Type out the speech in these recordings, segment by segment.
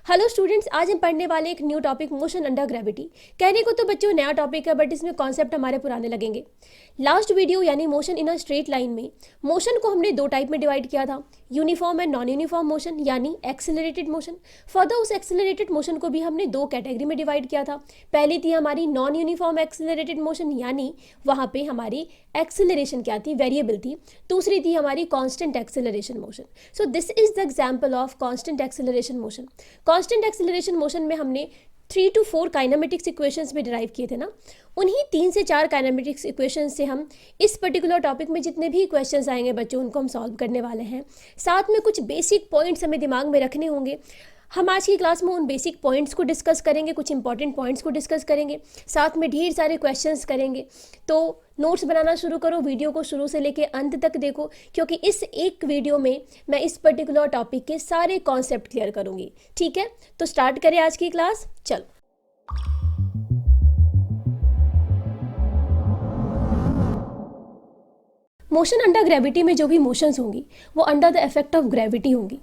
Hello students, आज हम पढ़ने वाले एक new topic motion under gravity. कहने को तो बच्चों नया टॉपिक है, बट इसमें कॉन्सेप्ट हमारे पुराने लगेंगे। लास्ट वीडियो यानी motion in a straight line में मोशन को हमने दो टाइप में डिवाइड किया था, uniform and non uniform motion यानी एक्सेलरेटेड मोशन। फर्दर उस एक्सेलरेटेड मोशन को भी हमने दो कैटेगरी में डिवाइड किया था। पहली थी हमारी नॉन यूनिफॉर्म एक्सेलरेटेड मोशन, यानी वहाँ पे हमारी एक्सेलरेशन क्या थी, वेरिएबल थी। दूसरी थी हमारी constant acceleration motion. So this is the example of constant acceleration motion. Constant acceleration motion में हमने 3 to 4 काइनेमेटिक्स इक्वेशंस में डिराइव किए थे ना, उन्हीं 3 से 4 काइनेमेटिक्स इक्वेशंस से हम इस पर्टिकुलर टॉपिक में जितने भी क्वेश्चंस आएंगे बच्चों उनको हम सॉल्व करने वाले हैं। साथ में कुछ बेसिक पॉइंट्स हमें दिमाग में रखने होंगे। हम आज की क्लास में उन बेसिक पॉइंट्स को डिस्कस करेंगे, कुछ इंपॉर्टेंट पॉइंट्स को डिस्कस करेंगे, साथ में ढेर सारे क्वेश्चंस करेंगे। तो नोट्स बनाना शुरू करो, वीडियो को शुरू से लेके अंत तक देखो, क्योंकि इस एक वीडियो में मैं इस पर्टिकुलर टॉपिक के सारे कॉन्सेप्ट क्लियर करूंगी। ठीक है, तो स्टार्ट करें आज की क्लास। चलो, मोशन अंडर ग्रेविटी में जो भी मोशंस होंगी वो under the effect of gravity होंगी।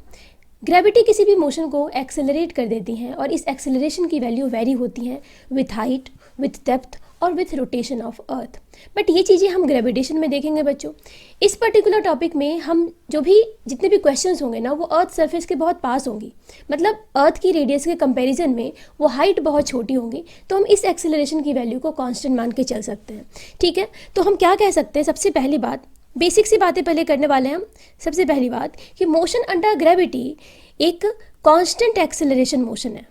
ग्रेविटी किसी भी मोशन को एक्सेलरेट कर देती हैं और इस एक्सेलरेशन की वैल्यू वेरी होती हैं विथ हाइट, विथ डेप्थ और with rotation of earth. But ये चीज़ें हम ग्रेविटेशन में देखेंगे बच्चों। इस पर्टिकुलर टॉपिक में हम जो भी जितने भी क्वेश्चंस होंगे ना वो अर्थ सरफेस के बहुत पास होंगी, मतलब अर्थ की रेडियस के कंपैरिजन में वो हाइट बहुत छोटी होंगी। तो हम इस एक्सेलरेशन की वैल्यू को कांस्टेंट मान के चल सकते हैं। ठीक है, तो हम क्या कह सकते हैं, सबसे पहली बात, बेसिक सी बातें पहले करने वाले हैं हम। सबसे पहली बात कि मोशन अंडर ग्रेविटी एक कांस्टेंट एक्सेलरेशन मोशन है।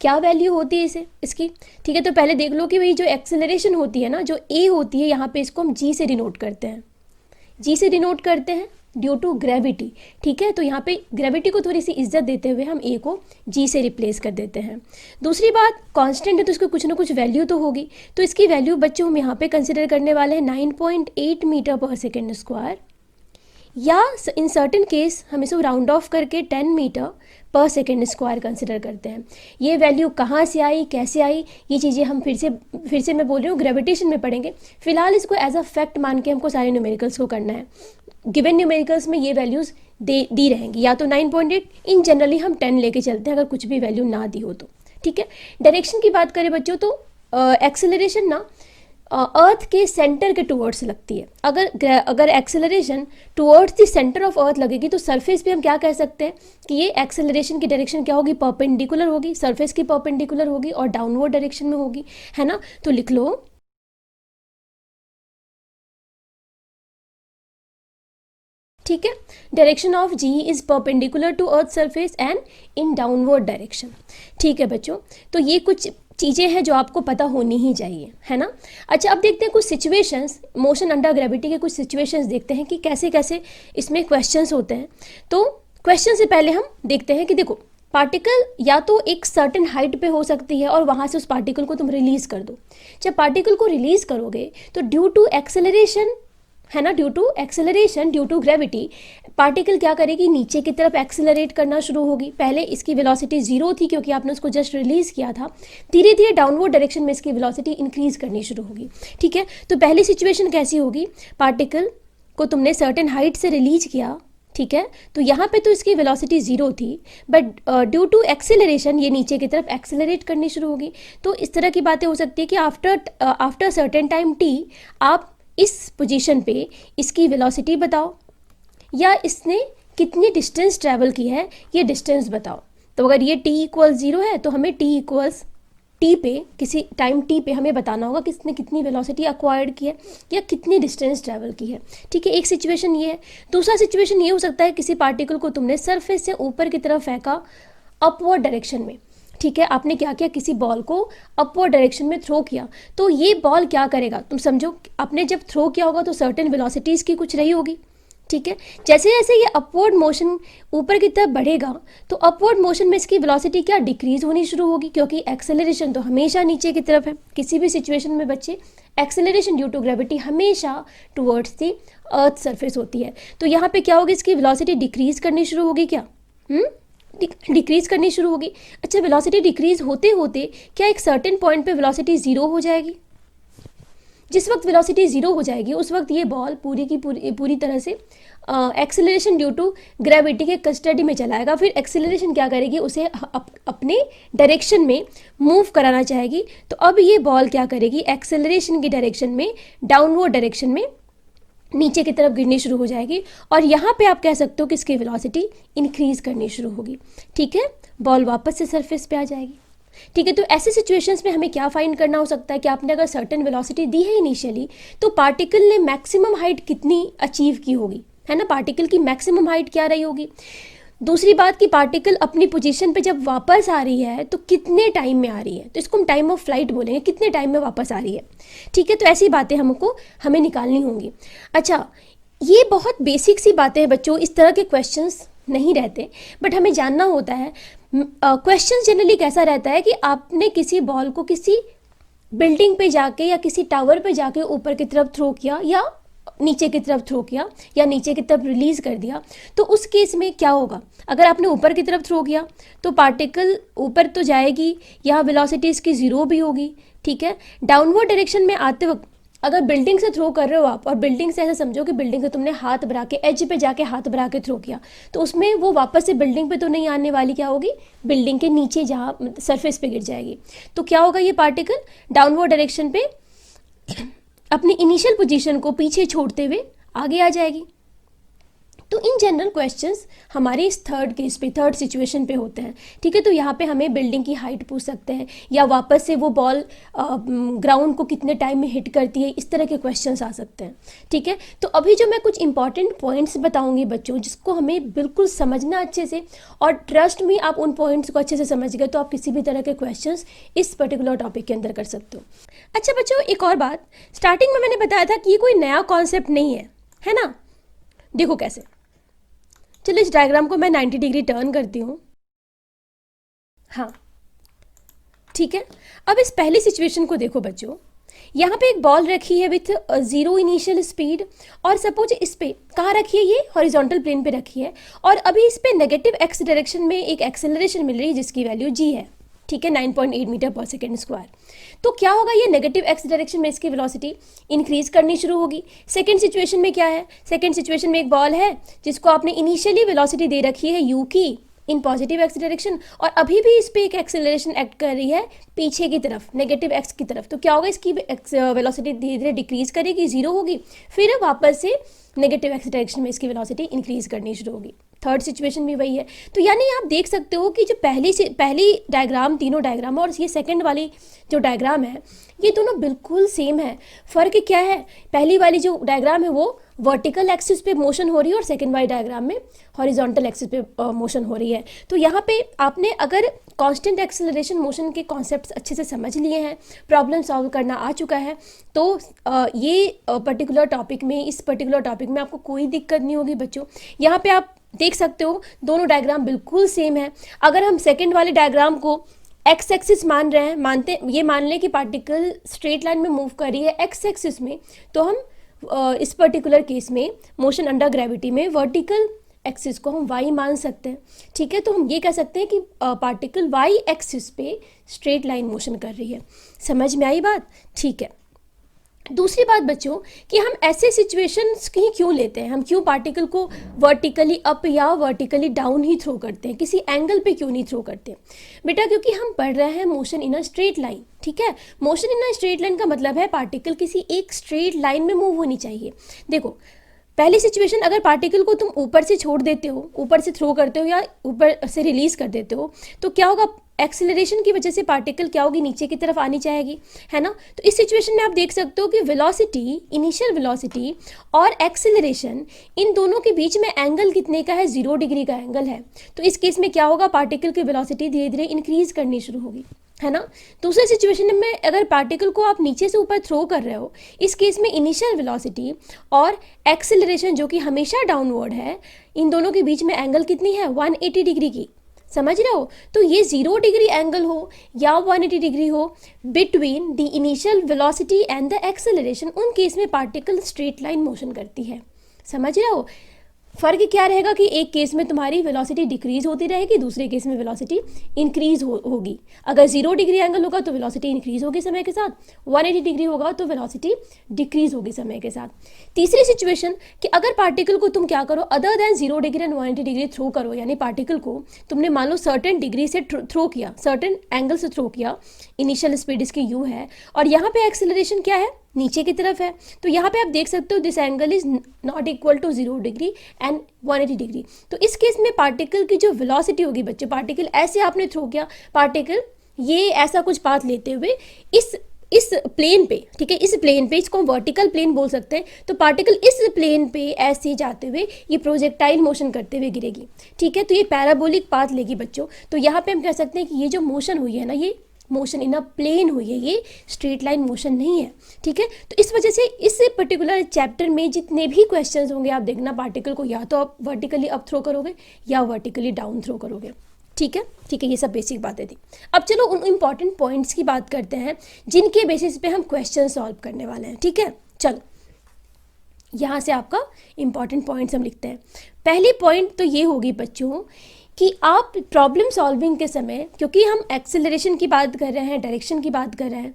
क्या वैल्यू होती है इसकी? ठीक है, तो पहले देख लो कि भाई जो एक्सेलरेशन होती है ना, जो ए होती है, यहाँ पे इसको हम जी से डिनोट करते हैं। जी से डिनोट करते हैं ड्यू टू ग्रेविटी। ठीक है, तो यहाँ पे ग्रेविटी को थोड़ी सी इज्जत देते हुए हम ए को जी से रिप्लेस कर देते हैं। दूसरी बात, कांस्टेंट है तो इसको कुछ ना कुछ वैल्यू तो होगी। तो इसकी वैल्यू बच्चों हम यहाँ पे कंसिडर करने वाले हैं 9.8 मीटर पर सेकेंड स्क्वायर, या इन सर्टेन केस हम इसको राउंड ऑफ करके 10 मीटर पर सेकेंड स्क्वायर कंसिडर करते हैं। ये वैल्यू कहाँ से आई, कैसे आई, ये चीज़ें हम फिर से मैं बोल रही हूँ ग्रेविटेशन में पढ़ेंगे। फिलहाल इसको एज अ फैक्ट मान के हमको सारे न्यूमेरिकल्स को करना है। गिवन न्यूमेरिकल्स में ये वैल्यूज़ दी रहेंगी, या तो 9.8, इन जनरली हम 10 लेके चलते हैं अगर कुछ भी वैल्यू ना दी हो तो। ठीक है, डायरेक्शन की बात करें बच्चों तो एक्सेलरेशन ना अर्थ के सेंटर के टुवर्ड्स लगती है। अगर acceleration towards the centre of earth लगेगी तो सरफेस पे हम क्या कह सकते हैं कि ये एक्सेलरेशन की डायरेक्शन क्या होगी, परपेंडिकुलर होगी, सरफेस की परपेंडिकुलर होगी और डाउनवर्ड डायरेक्शन में होगी, है ना। तो लिख लो, ठीक है, direction of g is perpendicular to earth surface and in downward direction. ठीक है बच्चों, तो ये कुछ चीज़ें हैं जो आपको पता होनी ही चाहिए, है ना। अच्छा, अब देखते हैं कुछ सिचुएशंस, मोशन अंडर ग्रेविटी के कुछ सिचुएशंस देखते हैं कि कैसे कैसे इसमें क्वेश्चंस होते हैं। तो क्वेश्चन से पहले हम देखते हैं कि देखो, पार्टिकल या तो एक सर्टेन हाइट पे हो सकती है और वहाँ से उस पार्टिकल को तुम रिलीज़ कर दो। जब पार्टिकल को रिलीज़ करोगे तो ड्यू टू एक्सेलरेशन, है ना, due to acceleration, due to gravity, particle क्या करेगी, नीचे की तरफ एक्सेलरेट करना शुरू होगी। पहले इसकी वेलोसिटी 0 थी क्योंकि आपने उसको जस्ट रिलीज़ किया था। धीरे धीरे डाउनवर्ड डायरेक्शन में इसकी वेलोसिटी इंक्रीज करनी शुरू होगी। ठीक है, तो पहली सिचुएशन कैसी होगी, पार्टिकल को तुमने सर्टेन हाइट से रिलीज किया। ठीक है, तो यहाँ पे तो इसकी वेलोसिटी 0 थी, बट ड्यू टू एक्सेलरेशन ये नीचे की तरफ एक्सेलरेट करनी शुरू होगी। तो इस तरह की बातें हो सकती है कि आफ्टर सर्टेन टाइम टी आप इस पोजीशन पे इसकी वेलोसिटी बताओ, या इसने कितनी डिस्टेंस ट्रैवल की है ये डिस्टेंस बताओ। तो अगर ये t = 0 है तो हमें t पे, किसी टाइम t पे हमें बताना होगा कि इसने कितनी वेलोसिटी एक्वायर्ड की है या कितनी डिस्टेंस ट्रैवल की है। ठीक है, एक सिचुएशन ये है। दूसरा सिचुएशन ये हो सकता है किसी पार्टिकल को तुमने सरफेस से ऊपर की तरफ फेंका अपवर्ड डायरेक्शन में। ठीक है, आपने क्या किया, किसी बॉल को अपवर्ड डायरेक्शन में थ्रो किया। तो ये बॉल क्या करेगा, तुम समझो, आपने जब थ्रो किया होगा तो सर्टेन वेलोसिटीज की कुछ रही होगी। ठीक है, जैसे जैसे ये अपवर्ड मोशन ऊपर की तरफ बढ़ेगा तो अपवर्ड मोशन में इसकी वेलोसिटी क्या डिक्रीज होनी शुरू होगी, क्योंकि एक्सेलरेशन तो हमेशा नीचे की तरफ है। किसी भी सिचुएशन में बच्चे, एक्सेलरेशन ड्यू टू ग्रेविटी हमेशा टुवर्ड्स दी अर्थ सरफेस होती है। तो यहाँ पे क्या होगी, इसकी वेलोसिटी डिक्रीज करनी शुरू होगी, क्या डिक्रीज करनी शुरू होगी। अच्छा, वेलोसिटी डिक्रीज होते होते क्या एक सर्टेन पॉइंट पे वेलोसिटी 0 हो जाएगी। जिस वक्त वेलोसिटी 0 हो जाएगी उस वक्त ये बॉल पूरी की पूरी तरह से एक्सेलरेशन ड्यू टू ग्रेविटी के कस्टडी में चलाएगा, फिर एक्सेलरेशन क्या करेगी, उसे अपने डायरेक्शन में मूव कराना चाहेगी। तो अब ये बॉल क्या करेगी, एक्सेलरेशन की डायरेक्शन में, डाउनवर्ड डायरेक्शन में नीचे की तरफ गिरनी शुरू हो जाएगी, और यहाँ पे आप कह सकते हो कि इसकी वेलोसिटी इंक्रीज करनी शुरू होगी। ठीक है, बॉल वापस से सरफेस पे आ जाएगी। ठीक है, तो ऐसे सिचुएशंस में हमें क्या फाइंड करना हो सकता है कि आपने अगर सर्टेन वेलोसिटी दी है इनिशियली, तो पार्टिकल ने मैक्सिमम हाइट कितनी अचीव की होगी, है ना, पार्टिकल की मैक्सिमम हाइट क्या रही होगी। दूसरी बात कि पार्टिकल अपनी पोजीशन पे जब वापस आ रही है तो कितने टाइम में आ रही है, तो इसको हम टाइम ऑफ फ्लाइट बोलेंगे, कितने टाइम में वापस आ रही है। ठीक है, तो ऐसी बातें हमें निकालनी होंगी। अच्छा, ये बहुत बेसिक सी बातें हैं बच्चों, इस तरह के क्वेश्चंस नहीं रहते, बट हमें जानना होता है। क्वेश्चन जनरली कैसा रहता है कि आपने किसी बॉल को किसी बिल्डिंग पे जाके या किसी टावर पे जाके ऊपर की तरफ थ्रो किया, या नीचे की तरफ थ्रो किया, या नीचे की तरफ रिलीज कर दिया, तो उस केस में क्या होगा। अगर आपने ऊपर की तरफ थ्रो किया तो पार्टिकल ऊपर तो जाएगी, यहाँ वेलोसिटी इसकी ज़ीरो भी होगी। ठीक है, डाउनवर्ड डायरेक्शन में आते वक्त अगर बिल्डिंग से थ्रो कर रहे हो आप, और बिल्डिंग से ऐसा समझो कि बिल्डिंग से तुमने हाथ बढ़ा के एज पे जाके हाथ बढ़ा के थ्रो किया, तो उसमें वो वापस से बिल्डिंग पे तो नहीं आने वाली, क्या होगी, बिल्डिंग के नीचे जहाँ सरफेस पे गिर जाएगी। तो क्या होगा, ये पार्टिकल डाउनवर्ड डायरेक्शन पे अपनी इनिशियल पोजीशन को पीछे छोड़ते हुए आगे आ जाएगी। तो इन जनरल क्वेश्चंस हमारे इस थर्ड सिचुएशन पे होते हैं। ठीक है, तो यहाँ पे हमें बिल्डिंग की हाइट पूछ सकते हैं, या वापस से वो बॉल ग्राउंड को कितने टाइम में हिट करती है, इस तरह के क्वेश्चंस आ सकते हैं। ठीक है, तो अभी जो मैं कुछ इंपॉर्टेंट पॉइंट्स बताऊंगी बच्चों, जिसको हमें बिल्कुल समझना अच्छे से, और ट्रस्ट में आप उन पॉइंट्स को अच्छे से समझ गए तो आप किसी भी तरह के क्वेश्चंस इस पर्टिकुलर टॉपिक के अंदर कर सकते हो। अच्छा बच्चों, एक और बात, स्टार्टिंग में मैंने बताया था कि ये कोई नया कॉन्सेप्ट नहीं है ना। देखो कैसे, चलो इस डायग्राम को मैं 90 डिग्री टर्न करती हूँ। हाँ ठीक है, अब इस पहली सिचुएशन को देखो बच्चों, यहाँ पे एक बॉल रखी है विथ 0 इनिशियल स्पीड, और सपोज इस पे कहाँ रखी है, ये हॉरिजॉन्टल प्लेन पे रखी है, और अभी इस पे नेगेटिव एक्स डायरेक्शन में एक एक्सेलरेशन मिल रही है जिसकी वैल्यू जी है। ठीक है, 9.8 मीटर पर सेकेंड स्क्वायर। तो क्या होगा, ये नेगेटिव एक्स डायरेक्शन में इसकी वेलोसिटी इंक्रीज करनी शुरू होगी। सेकंड सिचुएशन में क्या है, सेकंड सिचुएशन में एक बॉल है जिसको आपने इनिशियली वेलोसिटी दे रखी है यू की इन पॉजिटिव एक्स डायरेक्शन, और अभी भी इस पे एक एक्सेलरेशन एक्ट कर रही है पीछे की तरफ, नेगेटिव एक्स की तरफ। तो क्या होगा, इसकी वेलोसिटी धीरे धीरे डिक्रीज करेगी, जीरो होगी, फिर वापस से नेगेटिव एक्स डायरेक्शन में इसकी वेलोसिटी इंक्रीज करनी शुरू होगी। थर्ड सिचुएशन भी वही है। तो यानी आप देख सकते हो कि जो पहली डायग्राम, तीनों डायग्राम और ये सेकंड वाली जो डायग्राम है, ये दोनों बिल्कुल सेम है। फ़र्क क्या है, पहली वाली जो डायग्राम है वो वर्टिकल एक्सिस पे मोशन हो रही है, और सेकंड वाली डायग्राम में हॉरिजॉन्टल एक्सिस पे मोशन हो रही है। तो यहाँ पे आपने अगर कांस्टेंट एक्सेलरेशन मोशन के कॉन्सेप्ट्स अच्छे से समझ लिए हैं, प्रॉब्लम सॉल्व करना आ चुका है, तो ये पर्टिकुलर टॉपिक में, इस पर्टिकुलर टॉपिक में आपको कोई दिक्कत नहीं होगी बच्चों। यहाँ पे आप देख सकते हो दोनों डायग्राम बिल्कुल सेम है। अगर हम सेकंड वाले डायग्राम को एक्स एक्सिस मान रहे हैं, ये मान लें कि पार्टिकल स्ट्रेट लाइन में मूव कर रही है एक्स एक्सिस में, तो हम इस पर्टिकुलर केस में मोशन अंडर ग्रेविटी में वर्टिकल एक्सिस को हम y मान सकते हैं। ठीक है, तो हम ये कह सकते हैं कि पार्टिकल y एक्सिस पे स्ट्रेट लाइन मोशन कर रही है। समझ में आई बात? ठीक है, दूसरी बात बच्चों कि हम ऐसे सिचुएशंस की क्यों लेते हैं, हम क्यों पार्टिकल को वर्टिकली अप या वर्टिकली डाउन ही थ्रो करते हैं, किसी एंगल पे क्यों नहीं थ्रो करते बेटा, क्योंकि हम पढ़ रहे हैं motion in a straight line. ठीक है, motion in a straight line का मतलब है पार्टिकल किसी एक स्ट्रेट लाइन में मूव होनी चाहिए। देखो पहली सिचुएशन, अगर पार्टिकल को तुम ऊपर से छोड़ देते हो, ऊपर से थ्रो करते हो या ऊपर से रिलीज कर देते हो, तो क्या होगा, एक्सेलरेशन की वजह से पार्टिकल क्या होगी, नीचे की तरफ आनी चाहेगी, है ना। तो इस सिचुएशन में आप देख सकते हो कि वेलोसिटी, इनिशियल वेलोसिटी और एक्सेलरेशन, इन दोनों के बीच में एंगल कितने का है, 0 डिग्री का एंगल है। तो इस केस में क्या होगा, पार्टिकल की वेलोसिटी धीरे धीरे इंक्रीज करनी शुरू होगी, है ना। दूसरे सिचुएशन में अगर पार्टिकल को आप नीचे से ऊपर थ्रो कर रहे हो, इस केस में इनिशियल वेलोसिटी और एक्सेलरेशन जो कि हमेशा डाउनवर्ड है, इन दोनों के बीच में एंगल कितनी है, 180 डिग्री की। समझ रहे हो, तो ये 0 डिग्री एंगल हो या 180 डिग्री हो between the initial velocity and the acceleration, उन केस में पार्टिकल स्ट्रेट लाइन मोशन करती है। समझ रहे हो, फ़र्क क्या रहेगा कि एक केस में तुम्हारी वेलोसिटी डिक्रीज होती रहेगी, दूसरे केस में वेलोसिटी इंक्रीज होगी। अगर 0 डिग्री एंगल होगा तो वेलोसिटी इंक्रीज होगी समय के साथ, 180 डिग्री होगा तो वेलोसिटी डिक्रीज होगी समय के साथ। तीसरी सिचुएशन कि अगर पार्टिकल को तुम क्या करो, other than 0 degree and 180 degree throw करो, यानी पार्टिकल को तुमने मान लो सर्टेन डिग्री से थ्रो किया, सर्टेन एंगल से थ्रो किया, इनिशियल स्पीड इसकी u है और यहाँ पे एक्सेलरेशन क्या है, नीचे की तरफ है, तो यहाँ पे आप देख सकते हो this angle is not equal to 0 degree and 180 degree. तो इस केस में पार्टिकल की जो वेलोसिटी होगी बच्चे, पार्टिकल ऐसे आपने थ्रो किया, पार्टिकल ये ऐसा कुछ पाथ लेते हुए इस प्लेन पे, ठीक है, इस प्लेन पे, इसको वर्टिकल प्लेन बोल सकते हैं, तो पार्टिकल इस प्लेन पे ऐसे जाते हुए ये प्रोजेक्टाइल मोशन करते हुए गिरेगी, ठीक है, तो ये पैराबोलिक पाथ लेगी बच्चों। तो यहाँ पे हम कह सकते हैं कि ये जो मोशन हुई है ना, ये मोशन इन अ प्लेन हुई है, ये स्ट्रेट लाइन मोशन नहीं है, ठीक है। तो इस वजह से इस पर्टिकुलर चैप्टर में जितने भी क्वेश्चंस होंगे आप देखना, पार्टिकल को या तो आप वर्टिकली अप थ्रो करोगे या वर्टिकली डाउन थ्रो करोगे, ठीक है, ठीक है, ये सब बेसिक बातें थी। अब चलो उन इंपॉर्टेंट पॉइंट्स की बात करते हैं जिनके बेसिस पे हम क्वेश्चन सॉल्व करने वाले हैं, ठीक है। चलो यहाँ से आपका इंपॉर्टेंट पॉइंट्स हम लिखते हैं। पहली पॉइंट तो ये होगी बच्चों कि आप प्रॉब्लम सॉल्विंग के समय, क्योंकि हम एक्सेलरेशन की बात कर रहे हैं, डायरेक्शन की बात कर रहे हैं,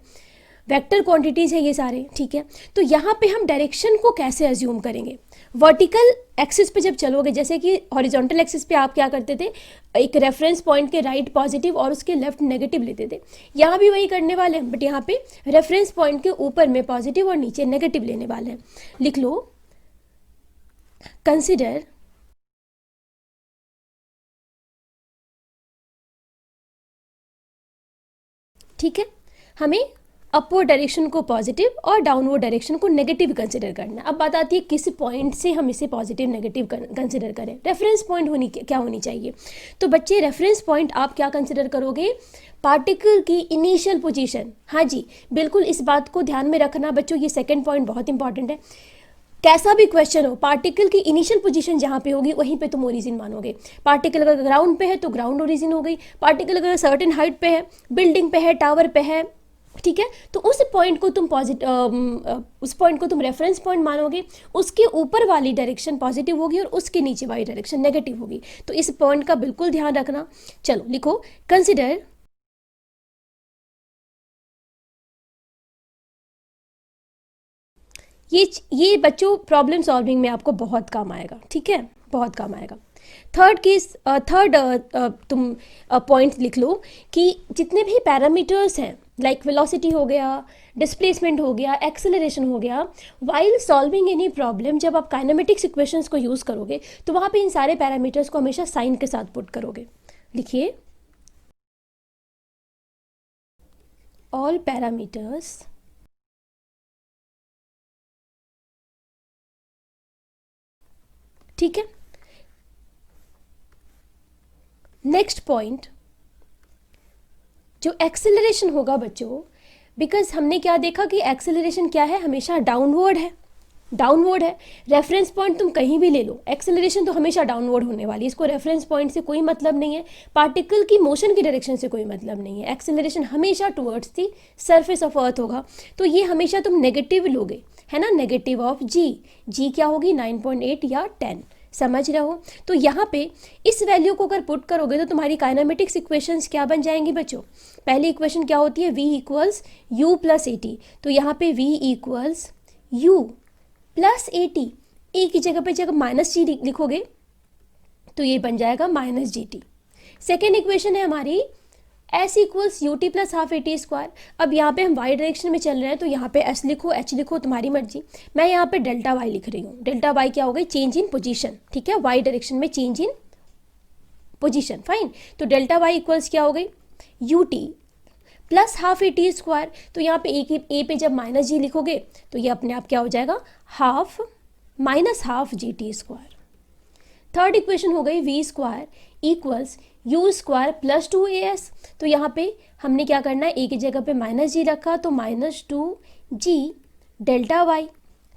वेक्टर क्वांटिटीज़ है ये सारे, ठीक है, तो यहाँ पे हम डायरेक्शन को कैसे अज्यूम करेंगे। वर्टिकल एक्सिस पे जब चलोगे, जैसे कि हॉरिजॉन्टल एक्सिस पे आप क्या करते थे, एक रेफरेंस पॉइंट के राइट पॉजिटिव और उसके लेफ्ट नेगेटिव लेते थे, यहाँ भी वही करने वाले हैं, बट यहाँ पे रेफरेंस पॉइंट के ऊपर में पॉजिटिव और नीचे नेगेटिव लेने वाले हैं। लिख लो, कंसिडर ठीक है, हमें अपवर्ड डायरेक्शन को पॉजिटिव और डाउनवर्ड डायरेक्शन को नेगेटिव कंसिडर करना है। अब बात आती है किस पॉइंट से हम इसे पॉजिटिव नेगेटिव कंसिडर करें। रेफरेंस पॉइंट क्या होनी चाहिए, तो बच्चे रेफरेंस पॉइंट आप क्या कंसिडर करोगे, पार्टिकल की इनिशियल पोजीशन। हाँ जी, बिल्कुल इस बात को ध्यान में रखना बच्चों, ये सेकेंड पॉइंट बहुत इंपॉर्टेंट है। कैसा भी क्वेश्चन हो, पार्टिकल की इनिशियल पोजीशन जहाँ पे होगी वहीं पे तुम ओरिजिन मानोगे। पार्टिकल अगर ग्राउंड पे है तो ग्राउंड ओरिजिन हो गई, पार्टिकल अगर सर्टेन हाइट पे है, बिल्डिंग पे है, टावर पे है, ठीक है, तो उस पॉइंट को तुम उस पॉइंट को तुम रेफरेंस पॉइंट मानोगे। उसके ऊपर वाली डायरेक्शन पॉजिटिव होगी और उसके नीचे वाली डायरेक्शन नेगेटिव होगी, तो इस पॉइंट का बिल्कुल ध्यान रखना। चलो लिखो, कंसिडर ये बच्चों प्रॉब्लम सॉल्विंग में आपको बहुत काम आएगा, ठीक है, बहुत काम आएगा। थर्ड तुम पॉइंट लिख लो कि जितने भी पैरामीटर्स हैं, लाइक वेलोसिटी हो गया, डिस्प्लेसमेंट हो गया, एक्सेलरेशन हो गया, वाइल सॉल्विंग एनी प्रॉब्लम, जब आप काइनेमेटिक्स इक्वेशंस को यूज़ करोगे तो वहाँ पे इन सारे पैरामीटर्स को हमेशा साइन के साथ पुट करोगे। लिखिए, ऑल पैरामीटर्स ठीक है। नेक्स्ट पॉइंट जो एक्सेलरेशन होगा बच्चों, बिकॉज हमने क्या देखा कि एक्सेलरेशन क्या है, हमेशा डाउनवर्ड है, डाउनवर्ड है। रेफरेंस पॉइंट तुम कहीं भी ले लो, एक्सेलरेशन तो हमेशा डाउनवर्ड होने वाली है, इसको रेफरेंस पॉइंट से कोई मतलब नहीं है, पार्टिकल की मोशन की डायरेक्शन से कोई मतलब नहीं है। एक्सेलरेशन हमेशा towards the surface of earth होगा, तो ये हमेशा तुम नेगेटिव लोगे, है ना, नेगेटिव ऑफ जी क्या होगी 9.8 या 10, समझ रहे हो। तो यहाँ पे इस वैल्यू को अगर पुट करोगे तो तुम्हारी काइनेमेटिक्स इक्वेशंस क्या बन जाएंगी बच्चों। पहली इक्वेशन क्या होती है, v equals u plus a t, तो यहाँ पे v equals u plus a t, a की जगह पे जब माइनस जी लिखोगे तो ये बन जाएगा minus G T. Second equation है हमारी s equals U T plus half A T square. अब यहाँ पे हम y डायरेक्शन में चल रहे हैं तो यहाँ पे s लिखो, h लिखो, तुम्हारी मर्जी। मैं यहाँ पे डेल्टा y लिख रही हूँ। डेल्टा y क्या हो गई, चेंज इन पोजीशन, ठीक है, y डायरेक्शन में चेंज इन पोजीशन, फाइन। तो डेल्टा y इक्वल्स क्या हो गई, U T plus half A T square. तो यहाँ पे ए पे जब माइनस जी लिखोगे तो ये अपने आप क्या हो जाएगा, half minus half G T square. Third equation हो गई v square equals you square plus 2as। तो यहाँ पे हमने क्या करना है, a की जगह पे माइनस जी रखा तो माइनस 2g डेल्टा y,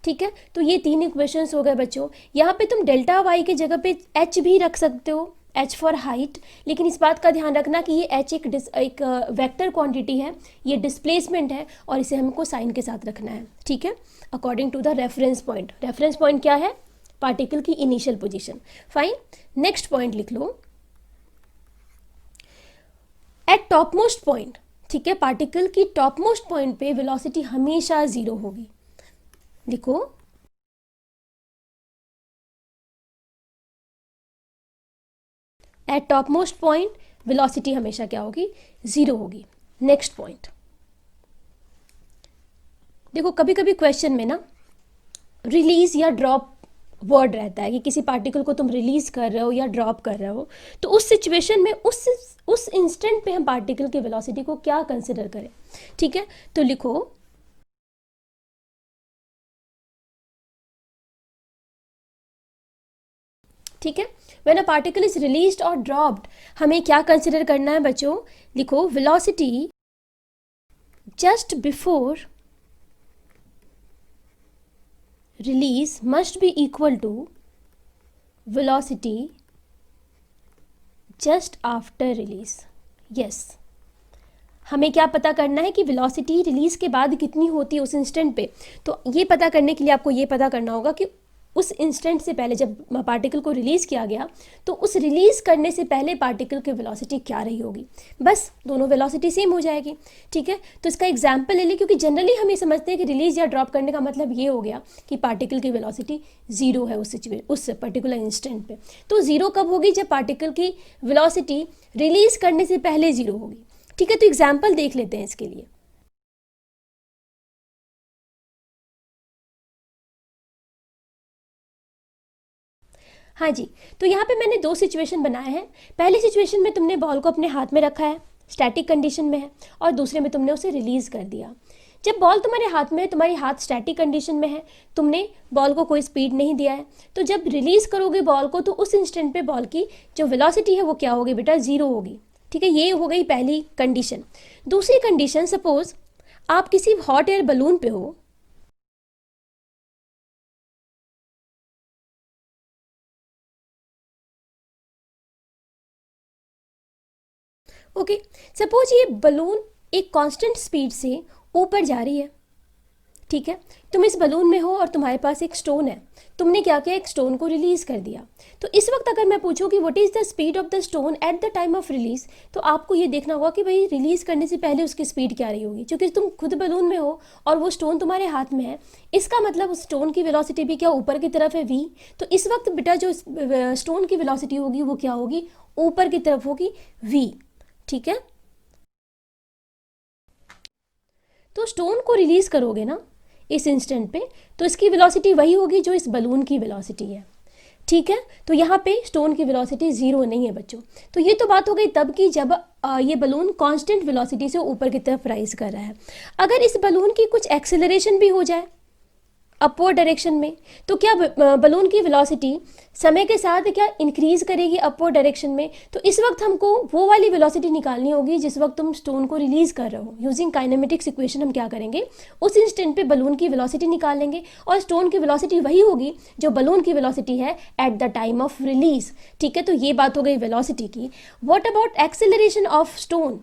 ठीक है। तो ये तीन इक्वेशंस हो गए बच्चों। यहाँ पे तुम डेल्टा y की जगह पे h भी रख सकते हो, h फॉर हाइट, लेकिन इस बात का ध्यान रखना कि ये h एक वेक्टर क्वांटिटी है, ये डिस्प्लेसमेंट है और इसे हमको साइन के साथ रखना है, ठीक है, according to the reference point. Reference point क्या है, पार्टिकल की initial position. Fine, next point लिख लो, एट टॉप मोस्ट पॉइंट, ठीक है, पार्टिकल की टॉप मोस्ट पॉइंट पे वेलोसिटी हमेशा जीरो होगी। लिखो, at top most point velocity हमेशा क्या होगी, जीरो होगी। नेक्स्ट पॉइंट देखो, कभी कभी क्वेश्चन में ना रिलीज या ड्रॉप वर्ड रहता है कि किसी पार्टिकल को तुम रिलीज कर रहे हो या ड्रॉप कर रहे हो, तो उस सिचुएशन में उस इंस्टेंट पे हम पार्टिकल की वेलोसिटी को क्या कंसिडर करें। ठीक है, तो लिखो, ठीक है, when a particle is released और ड्रॉप्ड, हमें क्या कंसिडर करना है बच्चों, लिखो, velocity just before release must be equal to velocity just after release। yes, हमें क्या पता करना है कि वेलोसिटी रिलीज के बाद कितनी होती है उस इंस्टेंट पे। तो ये पता करने के लिए आपको ये पता करना होगा कि उस इंस्टेंट से पहले जब पार्टिकल को रिलीज़ किया गया तो उस रिलीज़ करने से पहले पार्टिकल की वेलोसिटी क्या रही होगी। बस दोनों वेलोसिटी सेम हो जाएगी। ठीक है, तो इसका एग्जांपल ले लें, क्योंकि जनरली हम ये समझते हैं कि रिलीज़ या ड्रॉप करने का मतलब ये हो गया कि पार्टिकल की वेलोसिटी जीरो है उस पर्टिकुलर इंस्टेंट पे। तो जीरो कब होगी, जब पार्टिकल की वेलोसिटी रिलीज़ करने से पहले जीरो होगी। ठीक है, तो एग्जाम्पल देख लेते हैं इसके लिए। हाँ जी, तो यहाँ पे मैंने दो सिचुएशन बनाए हैं। पहली सिचुएशन में तुमने बॉल को अपने हाथ में रखा है, स्टैटिक कंडीशन में है, और दूसरे में तुमने उसे रिलीज़ कर दिया। जब बॉल तुम्हारे हाथ में है, तुम्हारी हाथ स्टैटिक कंडीशन में है, तुमने बॉल को कोई स्पीड नहीं दिया है, तो जब रिलीज़ करोगे बॉल को तो उस इंस्टेंट पे बॉल की जो वेलोसिटी है वो क्या होगी बेटा, जीरो होगी। ठीक है, ये हो गई पहली कंडीशन। दूसरी कंडीशन, सपोज आप किसी हॉट एयर बलून पे हो, ओके, सपोज ये बलून एक कांस्टेंट स्पीड से ऊपर जा रही है। ठीक है, तुम इस बलून में हो और तुम्हारे पास एक स्टोन है, तुमने क्या किया, एक स्टोन को रिलीज कर दिया। तो इस वक्त अगर मैं पूछूं कि what is the speed of the stone at the time of release, तो आपको ये देखना होगा कि भाई रिलीज करने से पहले उसकी स्पीड क्या रही होगी, क्योंकि तुम खुद बलून में हो और वो स्टोन तुम्हारे हाथ में है। इसका मतलब उस स्टोन की वेलोसिटी भी क्या ऊपर की तरफ है, v। तो इस वक्त बेटा जो स्टोन की वेलोसिटी होगी वो क्या होगी, ऊपर की तरफ होगी, v। ठीक है, तो स्टोन को रिलीज करोगे ना इस इंस्टेंट पे, तो इसकी वेलोसिटी वही होगी जो इस बलून की वेलोसिटी है। ठीक है, तो यहाँ पे स्टोन की वेलोसिटी जीरो नहीं है बच्चों। तो ये तो बात हो गई तब की जब ये बलून कांस्टेंट वेलोसिटी से ऊपर की तरफ राइज कर रहा है। अगर इस बलून की कुछ एक्सेलरेशन भी हो जाए अपवर्ड डायरेक्शन में, तो क्या बलून की वेलोसिटी समय के साथ क्या इंक्रीज करेगी अपवर्ड डायरेक्शन में। तो इस वक्त हमको वो वाली वेलोसिटी निकालनी होगी जिस वक्त तुम स्टोन को रिलीज कर रहे हो। यूजिंग काइनेमेटिक्स इक्वेशन हम क्या करेंगे, उस इंस्टेंट पे बलून की वेलोसिटी निकालेंगे और स्टोन की वेलोसिटी वही होगी जो बलून की वेलोसिटी है at the time of release. ठीक है, तो ये बात हो गई वेलोसिटी की। What about acceleration of stone,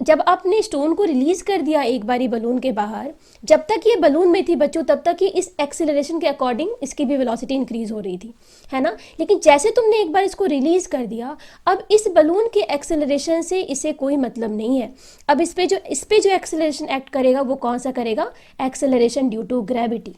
जब आपने स्टोन को रिलीज कर दिया एक बारी बलून के बाहर, जब तक ये बलून में थी बच्चों तब तक ये इस एक्सेलरेशन के अकॉर्डिंग इसकी भी वेलोसिटी इंक्रीज हो रही थी, है ना। लेकिन जैसे तुमने एक बार इसको रिलीज कर दिया, अब इस बलून के एक्सेलरेशन से इसे कोई मतलब नहीं है। अब इस पे जो एक्सेलरेशन एक्ट करेगा वो कौन सा करेगा, एक्सेलरेशन ड्यू टू ग्रेविटी।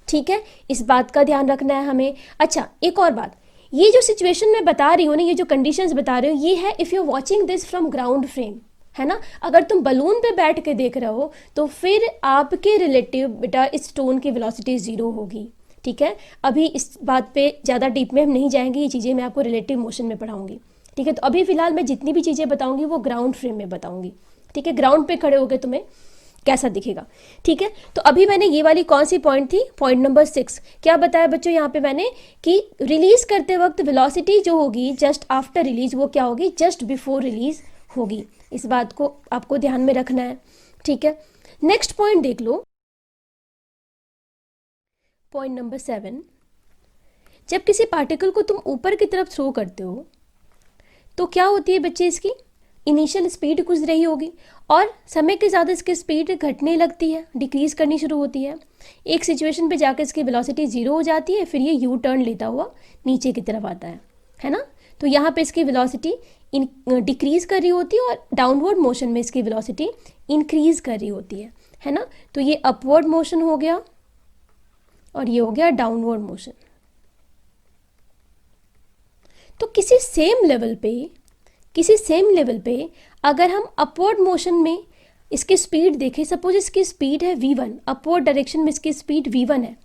ठीक है, इस बात का ध्यान रखना है हमें। अच्छा, एक और बात, ये जो सिचुएशन मैं बता रही हूँ ना, ये जो कंडीशंस बता रही हूँ, ये है if you are watching this from ground frame, है ना। अगर तुम बलून पे बैठ के देख रहे हो तो फिर आपके रिलेटिव बेटा इस स्टोन की वेलोसिटी जीरो होगी। ठीक है, अभी इस बात पे ज़्यादा डीप में हम नहीं जाएंगे, ये चीज़ें मैं आपको रिलेटिव मोशन में पढ़ाऊंगी। ठीक है, तो अभी फिलहाल मैं जितनी भी चीज़ें बताऊंगी वो ग्राउंड फ्रेम में बताऊंगी। ठीक है, ग्राउंड पे खड़े होकर तुम्हें कैसा दिखेगा। ठीक है, तो अभी मैंने ये वाली कौन सी पॉइंट थी, पॉइंट नंबर 6, क्या बताया बच्चों यहाँ पे मैंने कि रिलीज करते वक्त वेलोसिटी जो होगी जस्ट आफ्टर रिलीज वो क्या होगी, जस्ट बिफोर रिलीज होगी। इस बात को आपको ध्यान में रखना है। ठीक है, नेक्स्ट पॉइंट देख लो, पॉइंट नंबर 7। जब किसी पार्टिकल को तुम ऊपर की तरफ थ्रो करते हो तो क्या होती है बच्चे इसकी इनिशियल स्पीड कुछ रही होगी और समय के साथ इसकी स्पीड घटने लगती है, डिक्रीज़ करनी शुरू होती है। एक सिचुएशन पे जाकर इसकी वेलोसिटी 0 हो जाती है, फिर ये यू टर्न लेता हुआ नीचे की तरफ आता है ना। तो यहाँ पे इसकी वेलोसिटी डिक्रीज़ कर रही होती है और डाउनवर्ड मोशन में इसकी वेलोसिटी इंक्रीज़ कर रही होती है ना। तो ये अपवर्ड मोशन हो गया और ये हो गया डाउनवर्ड मोशन। तो किसी सेम लेवल पे अगर हम अपवर्ड मोशन में इसकी स्पीड देखें, सपोज इसकी स्पीड है v1, अपवर्ड डायरेक्शन में इसकी स्पीड v1 है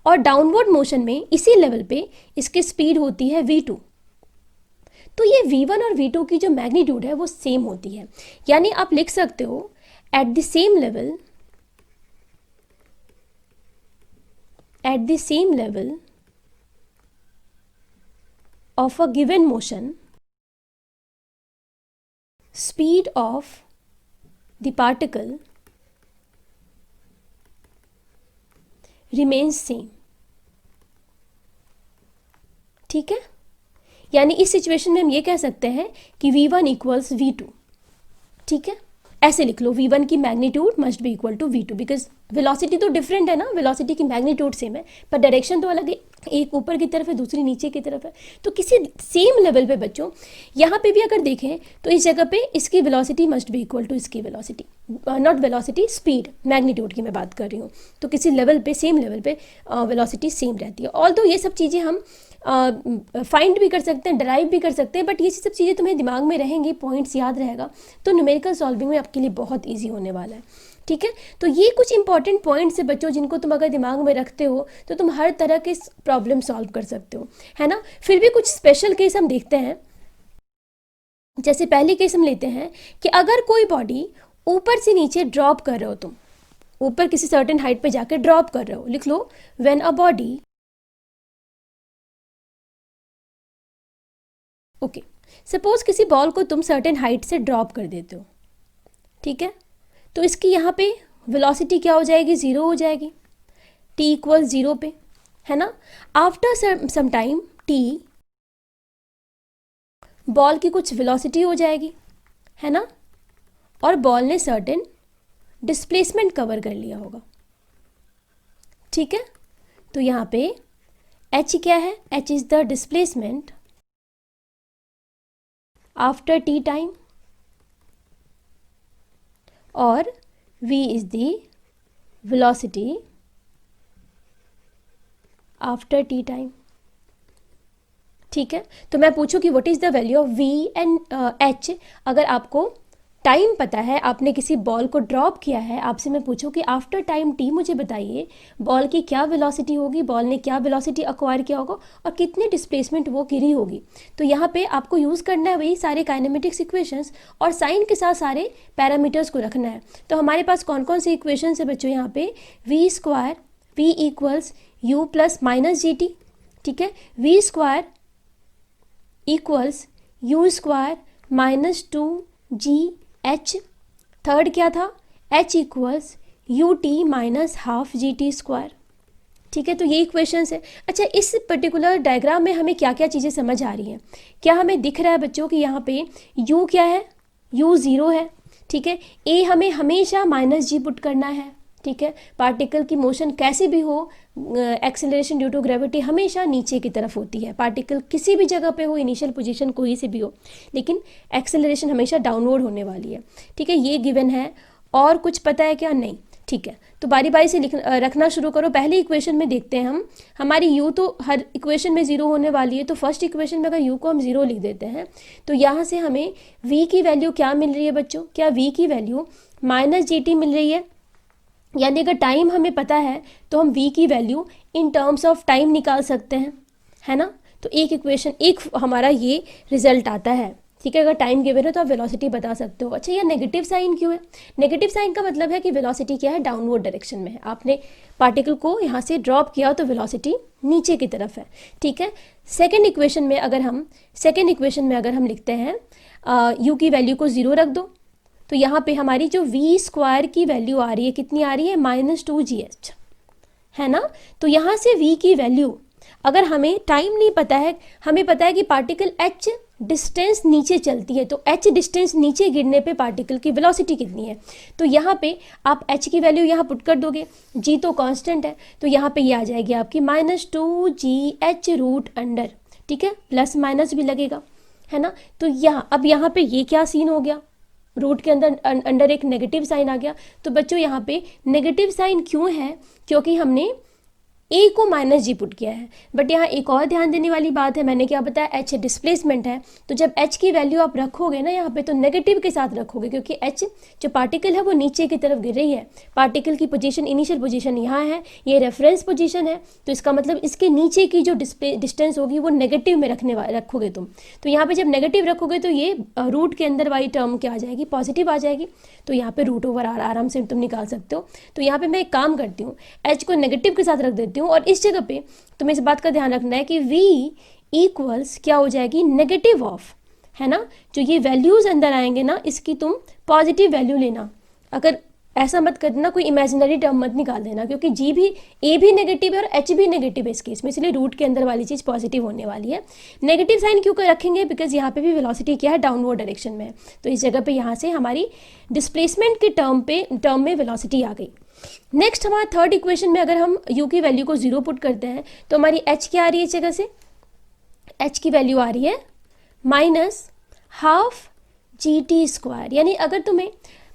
और डाउनवर्ड मोशन में इसी लेवल पे इसकी स्पीड होती है v2, तो ये v1 और v2 की जो मैग्नीट्यूड है वो सेम होती है। यानी आप लिख सकते हो at the same level of a given motion, speed of the particle remains same। ठीक है, यानी इस सिचुएशन में हम ये कह सकते हैं कि v1 इक्वल्स v2। ठीक है, ऐसे लिख लो, v1 की magnitude must be equal to v2, because velocity तो डिफरेंट है ना, वेलोसिटी की मैग्नीट्यूड सेम है पर डायरेक्शन तो अलग है, एक ऊपर की तरफ है दूसरी नीचे की तरफ है। तो किसी सेम लेवल पे बच्चों यहाँ पे भी अगर देखें तो इस जगह पे इसकी velocity must be equal to इसकी velocity, not velocity, speed, magnitude की मैं बात कर रही हूँ। तो किसी लेवल पे, सेम लेवल पे वेलोसिटी सेम रहती है। ऑल्दो ये सब चीज़ें हम फाइंड भी कर सकते हैं, डराइव भी कर सकते हैं, बट ये सब चीज़ें तुम्हें दिमाग में रहेंगी, पॉइंट्स याद रहेगा तो न्यूमेरिकल सॉल्विंग में आपके लिए बहुत ईजी होने वाला है। ठीक है, तो ये कुछ इंपॉर्टेंट पॉइंट्स है बच्चों जिनको तुम अगर दिमाग में रखते हो तो तुम हर तरह के प्रॉब्लम सॉल्व कर सकते हो, है ना। फिर भी कुछ स्पेशल केस हम देखते हैं। जैसे पहली केस हम लेते हैं कि अगर कोई बॉडी ऊपर से नीचे ड्रॉप कर रहे हो, तुम ऊपर किसी सर्टेन हाइट पे जाकर ड्रॉप कर रहे हो, लिख लो when a body, okay, suppose किसी बॉल को तुम सर्टेन हाइट से ड्रॉप कर देते हो। ठीक है, तो इसकी यहाँ पे वेलोसिटी क्या हो जाएगी, 0 हो जाएगी, t इक्वल 0 पे, है ना। After some time t, ball की कुछ वेलोसिटी हो जाएगी, है ना, और बॉल ने सर्टेन डिस्प्लेसमेंट कवर कर लिया होगा। ठीक है, तो यहाँ पे h क्या है, h is the displacement after t time और v is the velocity after t time। ठीक है, तो मैं पूछूं कि what is the value of v and h। अगर आपको टाइम पता है, आपने किसी बॉल को ड्रॉप किया है, आपसे मैं पूछूं कि आफ्टर टाइम t मुझे बताइए बॉल की क्या वेलोसिटी होगी, बॉल ने क्या वेलोसिटी अक्वायर किया होगा और कितनी डिस्प्लेसमेंट वो गिरी होगी। तो यहाँ पे आपको यूज़ करना है वही सारे काइनेमेटिक्स इक्वेशंस और साइन के साथ सारे पैरामीटर्स को रखना है। तो हमारे पास कौन कौन से इक्वेशंस है बच्चों, यहाँ पे v square, v equals u plus minus G T. ठीक है, v square equals u square minus 2gh। Third क्या था, h equals ut minus half G T square. ठीक है, तो ये इक्वेशंस है। अच्छा, इस पर्टिकुलर डायग्राम में हमें क्या क्या चीज़ें समझ आ रही हैं, क्या हमें दिख रहा है बच्चों कि यहाँ पे u क्या है, u 0 है। ठीक है, a हमें हमेशा माइनस जी पुट करना है। ठीक है, पार्टिकल की मोशन कैसे भी हो, एक्सेलरेशन ड्यू टू ग्रेविटी हमेशा नीचे की तरफ होती है, पार्टिकल किसी भी जगह पे हो, इनिशियल पोजीशन कोई से भी हो, लेकिन एक्सेलरेशन हमेशा डाउनवर्ड होने वाली है। ठीक है, ये गिवन है। और कुछ पता है क्या, नहीं। ठीक है, तो बारी बारी से रखना शुरू करो। पहली इक्वेशन में देखते हैं हम, हमारी u तो हर इक्वेशन में 0 होने वाली है, तो फर्स्ट इक्वेशन में अगर u को हम 0 लिख देते हैं तो यहाँ से हमें v की वैल्यू क्या मिल रही है बच्चों, क्या v की वैल्यू माइनस जी टी मिल रही है। यानी अगर टाइम हमें पता है तो हम v की value in terms of time निकाल सकते हैं, है ना। तो एक इक्वेशन, एक हमारा ये रिजल्ट आता है। ठीक है, अगर टाइम गिवन है तो आप वेलोसिटी बता सकते हो। अच्छा, ये नेगेटिव साइन क्यों है, नेगेटिव साइन का मतलब है कि वेलोसिटी क्या है, डाउनवर्ड डायरेक्शन में है। आपने पार्टिकल को यहाँ से ड्रॉप किया तो वेलोसिटी नीचे की तरफ है। ठीक है, सेकेंड इक्वेशन में अगर हम लिखते हैं u की वैल्यू को 0 रख दो, तो यहाँ पे हमारी जो v स्क्वायर की वैल्यू आ रही है, कितनी आ रही है, -2gh, है ना। तो यहाँ से v की वैल्यू अगर हमें टाइम नहीं पता है, हमें पता है कि पार्टिकल h डिस्टेंस नीचे चलती है, तो h डिस्टेंस नीचे गिरने पे पार्टिकल की वेलोसिटी कितनी है, तो यहाँ पे आप h की वैल्यू यहाँ पुट कर दोगे, g तो कांस्टेंट है, तो यहाँ पे ये आ जाएगी आपकी -2gh√अंडर, ठीक है, प्लस माइनस भी लगेगा, है ना। तो अब यहाँ पे ये क्या सीन हो गया, रूट के अंदर एक नेगेटिव साइन आ गया। तो बच्चों यहाँ पे नेगेटिव साइन क्यों है, क्योंकि हमने a को -g पुट किया है। बट यहाँ एक और ध्यान देने वाली बात है, मैंने क्या बताया, h डिस्प्लेसमेंट है, तो जब h की वैल्यू आप रखोगे ना यहाँ पे तो नेगेटिव के साथ रखोगे, क्योंकि h जो पार्टिकल है वो नीचे की तरफ गिर रही है, पार्टिकल की पोजीशन, इनिशियल पोजीशन यहाँ है, ये रेफरेंस पोजीशन है, तो इसका मतलब इसके नीचे की जो डिस्टेंस होगी वो नेगेटिव में रखोगे तुम। तो यहाँ पर जब नेगेटिव रखोगे तो ये रूट के अंदर वाली टर्म क्या आ जाएगी, पॉजिटिव आ जाएगी, तो यहाँ पे रूट ओवर आर आराम से तुम निकाल सकते हो। तो यहाँ पे मैं एक काम करती हूँ, h को नेगेटिव के साथ रख देती हूँ, और इस जगह पे तुम्हें इस बात का ध्यान रखना है कि v इक्वल्स क्या हो जाएगी, नेगेटिव ऑफ, है ना। जो ये वैल्यूज अंदर आएंगे ना, इसकी तुम पॉजिटिव वैल्यू लेना, अगर ऐसा मत करना, कोई इमेजिनरी टर्म मत निकाल देना, क्योंकि g भी, a भी नेगेटिव है और h भी नेगेटिव है इस केस में, इसलिए रूट के अंदर वाली चीज़ पॉजिटिव होने वाली है। नेगेटिव साइन क्यों कर रखेंगे, बिकॉज यहाँ पे भी वेलोसिटी क्या है, डाउनवर्ड डायरेक्शन में है, तो इस जगह पे यहाँ से हमारी डिस्प्लेसमेंट के टर्म में वेलोसिटी आ गई। नेक्स्ट हमारा थर्ड इक्वेशन में अगर हम u की वैल्यू को 0 पुट करते हैं तो हमारी h क्या आ रही है इस जगह से, h की वैल्यू आ रही है -12 यानी अगर तुम्हें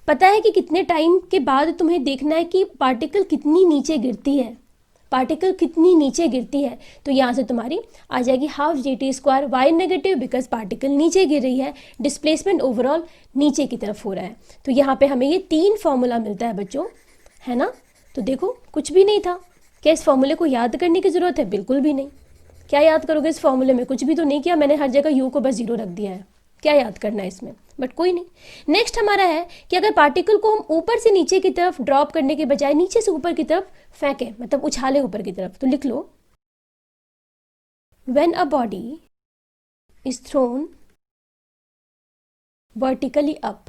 पता है कि कितने टाइम के बाद तुम्हें देखना है कि पार्टिकल कितनी नीचे गिरती है, तो यहाँ से तुम्हारी आ जाएगी ½ वाई नेगेटिव, बिकॉज पार्टिकल नीचे गिर रही है, डिस्प्लेसमेंट ओवरऑल नीचे की तरफ हो रहा है। तो यहाँ पे हमें ये 3 फॉर्मूला मिलता है बच्चों, है ना। तो देखो कुछ भी नहीं था, क्या इस फॉर्मूले को याद करने की ज़रूरत है, बिल्कुल भी नहीं। क्या याद करोगे इस फॉर्मूले में, कुछ भी तो नहीं किया मैंने, हर जगह u को बस 0 रख दिया है, क्या याद करना है इसमें, बट कोई नहीं। नेक्स्ट हमारा है कि अगर पार्टिकल को हम ऊपर से नीचे की तरफ ड्रॉप करने के बजाय नीचे से ऊपर की तरफ फेंकें, मतलब उछाले ऊपर की तरफ, तो लिख लो, when a body is thrown vertically up.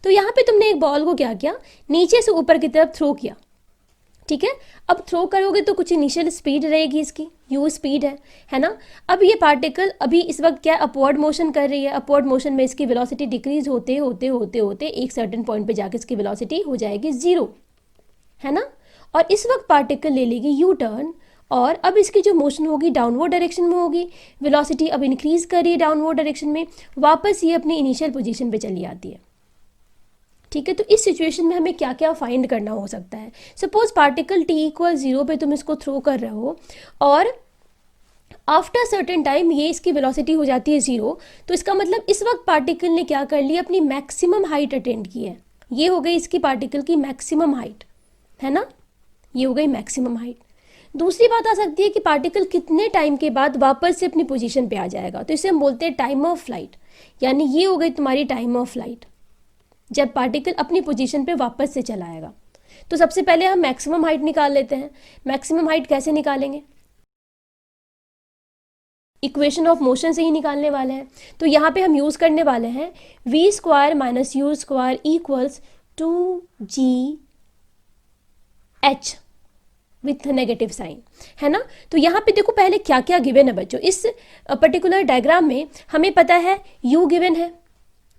तो यहाँ पे तुमने एक बॉल को क्या किया, नीचे से ऊपर की तरफ थ्रो किया, ठीक है। अब थ्रो करोगे तो कुछ इनिशियल स्पीड रहेगी इसकी, u स्पीड है ना। अब ये पार्टिकल अभी इस वक्त क्या अपवर्ड मोशन कर रही है, अपवर्ड मोशन में इसकी वेलोसिटी डिक्रीज होते होते होते होते एक सर्टेन पॉइंट पे जाके इसकी वेलोसिटी हो जाएगी 0, है ना। और इस वक्त पार्टिकल ले लेगी यू टर्न, और अब इसकी जो मोशन होगी डाउनवर्ड डायरेक्शन में होगी, वेलोसिटी अब इंक्रीज कर रही है डाउनवर्ड डायरेक्शन में, वापस ये अपनी इनिशियल पोजीशन पे चली आती है, ठीक है। तो इस सिचुएशन में हमें क्या क्या फाइंड करना हो सकता है, सपोज पार्टिकल t = 0 पे तुम इसको थ्रो कर रहे हो और आफ्टर सर्टेन टाइम ये इसकी वेलोसिटी हो जाती है 0, तो इसका मतलब इस वक्त पार्टिकल ने क्या कर लिया, अपनी मैक्सिमम हाइट अटेंड की है, ये हो गई इसकी पार्टिकल की मैक्सिमम हाइट, है ना, ये हो गई मैक्सिमम हाइट। दूसरी बात आ सकती है कि पार्टिकल कितने टाइम के बाद वापस से अपनी पोजीशन पे आ जाएगा, तो इसे हम बोलते हैं टाइम ऑफ फ्लाइट, यानी ये हो गई तुम्हारी टाइम ऑफ फ्लाइट, जब पार्टिकल अपनी पोजीशन पे वापस से चला आएगा। तो सबसे पहले हम मैक्सिमम हाइट निकाल लेते हैं। मैक्सिमम हाइट कैसे निकालेंगे, इक्वेशन ऑफ मोशन से ही निकालने वाले हैं। तो यहाँ पे हम यूज़ करने वाले हैं v² - u² = 2gh with negative sign, है ना। तो यहाँ पे देखो पहले क्या क्या गिवन है बच्चों, इस पर्टिकुलर डायग्राम में हमें पता है u गिवन है,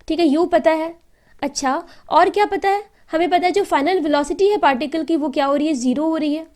ठीक है, u पता है। अच्छा, और क्या पता है, हमें पता है जो फाइनल वेलोसिटी है पार्टिकल की वो क्या हो रही है, 0 हो रही है,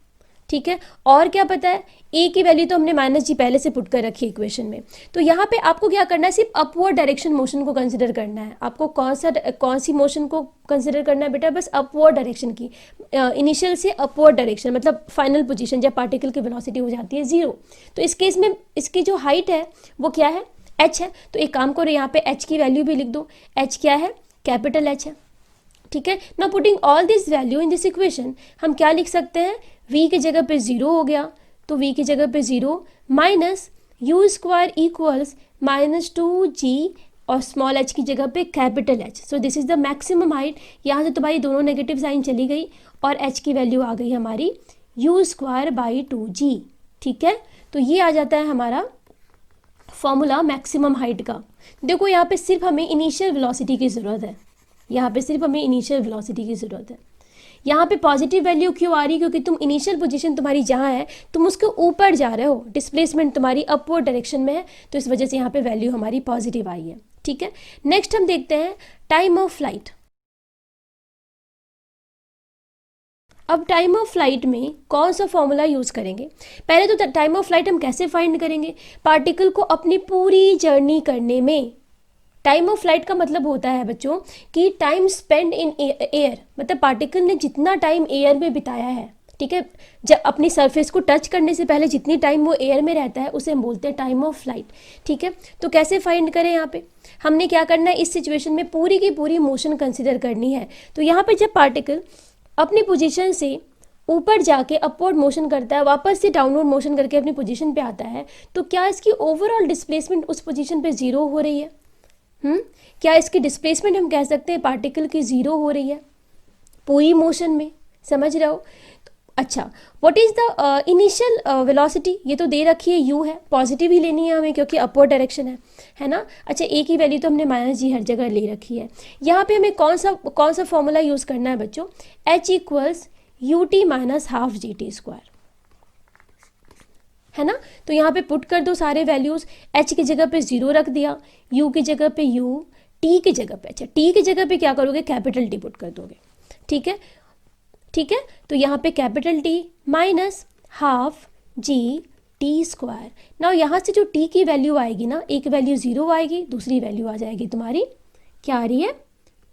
ठीक है। और क्या पता है, a की वैल्यू तो हमने -g पहले से पुट कर रखी है इक्वेशन में। तो यहाँ पे आपको क्या करना है, सिर्फ अपवर्ड डायरेक्शन मोशन को कंसिडर करना है। आपको कौन सी मोशन को कंसिडर करना है बेटा, बस अपवर्ड डायरेक्शन की, इनिशियल से अपवर्ड डायरेक्शन, मतलब फाइनल पोजीशन जब पार्टिकल की वेलोसिटी हो जाती है 0। तो इस केस में इसकी जो हाइट है वो क्या है, h है। तो एक काम करो, यहाँ पे h की वैल्यू भी लिख दो, h क्या है, कैपिटल H है, ठीक है। Now putting all this value in this equation, हम क्या लिख सकते हैं, v की जगह पे 0 हो गया, तो v की जगह पे 0 माइनस u² इक्वल्स -2g और स्मॉल h की जगह पे capital H। So this is the maximum height. यहाँ से तुम्हारी दोनों नेगेटिव साइन चली गई और h की वैल्यू आ गई हमारी u²/2g, ठीक है। तो ये आ जाता है हमारा फॉर्मूला मैक्सिमम हाइट का। देखो यहाँ पे सिर्फ हमें इनिशियल वेलोसिटी की ज़रूरत है, यहाँ पे सिर्फ हमें इनिशियल वेलोसिटी की ज़रूरत है। यहाँ पे पॉजिटिव वैल्यू क्यों आ रही है? क्योंकि तुम इनिशियल पोजीशन तुम्हारी जहाँ है तुम उसके ऊपर जा रहे हो, डिस्प्लेसमेंट तुम्हारी अपवर्ड डायरेक्शन में है, तो इस वजह से यहाँ पे वैल्यू हमारी पॉजिटिव आई है। ठीक है, नेक्स्ट हम देखते हैं टाइम ऑफ फ्लाइट। अब टाइम ऑफ फ्लाइट में कौन सा फॉर्मूला यूज करेंगे? पहले तो टाइम ऑफ फ्लाइट हम कैसे फाइंड करेंगे? पार्टिकल को अपनी पूरी जर्नी करने में, टाइम ऑफ फ्लाइट का मतलब होता है बच्चों कि टाइम स्पेंड इन एयर, मतलब पार्टिकल ने जितना टाइम एयर में बिताया है, ठीक है, जब अपनी सरफेस को टच करने से पहले जितनी टाइम वो एयर में रहता है उसे हम बोलते हैं टाइम ऑफ फ्लाइट। ठीक है, तो कैसे फाइंड करें? यहाँ पे हमने क्या करना है, इस सिचुएशन में पूरी की पूरी मोशन कंसिडर करनी है। तो यहाँ पे जब पार्टिकल अपनी पोजीशन से ऊपर जाके अपवर्ड मोशन करता है, वापस से डाउनवर्ड मोशन करके अपनी पोजीशन पे आता है, तो क्या इसकी ओवरऑल डिस्प्लेसमेंट उस पोजीशन पे जीरो हो रही है? क्या इसकी डिस्प्लेसमेंट हम कह सकते हैं पार्टिकल की जीरो हो रही है पूरी मोशन में? समझ रहे हो? अच्छा, what is the initial velocity? ये तो दे रखी है u है, पॉजिटिव ही लेनी है हमें क्योंकि अपवर्ड डायरेक्शन है ना। अच्छा, a की वैल्यू तो हमने -g हर जगह ले रखी है। यहाँ पे हमें कौन सा फॉर्मूला यूज करना है बच्चों? h equals ut minus half G T square, है ना। तो यहाँ पे पुट कर दो सारे वैल्यूज, h की जगह पे 0 रख दिया, u की जगह पे u, t की जगह पे, अच्छा t की जगह पे क्या करोगे? कैपिटल T पुट कर दोगे। ठीक है, ठीक है, तो यहाँ पे capital T minus half G T square. ना यहाँ से जो t की वैल्यू आएगी ना, एक वैल्यू 0 आएगी, दूसरी वैल्यू आ जाएगी तुम्हारी, क्या आ रही है?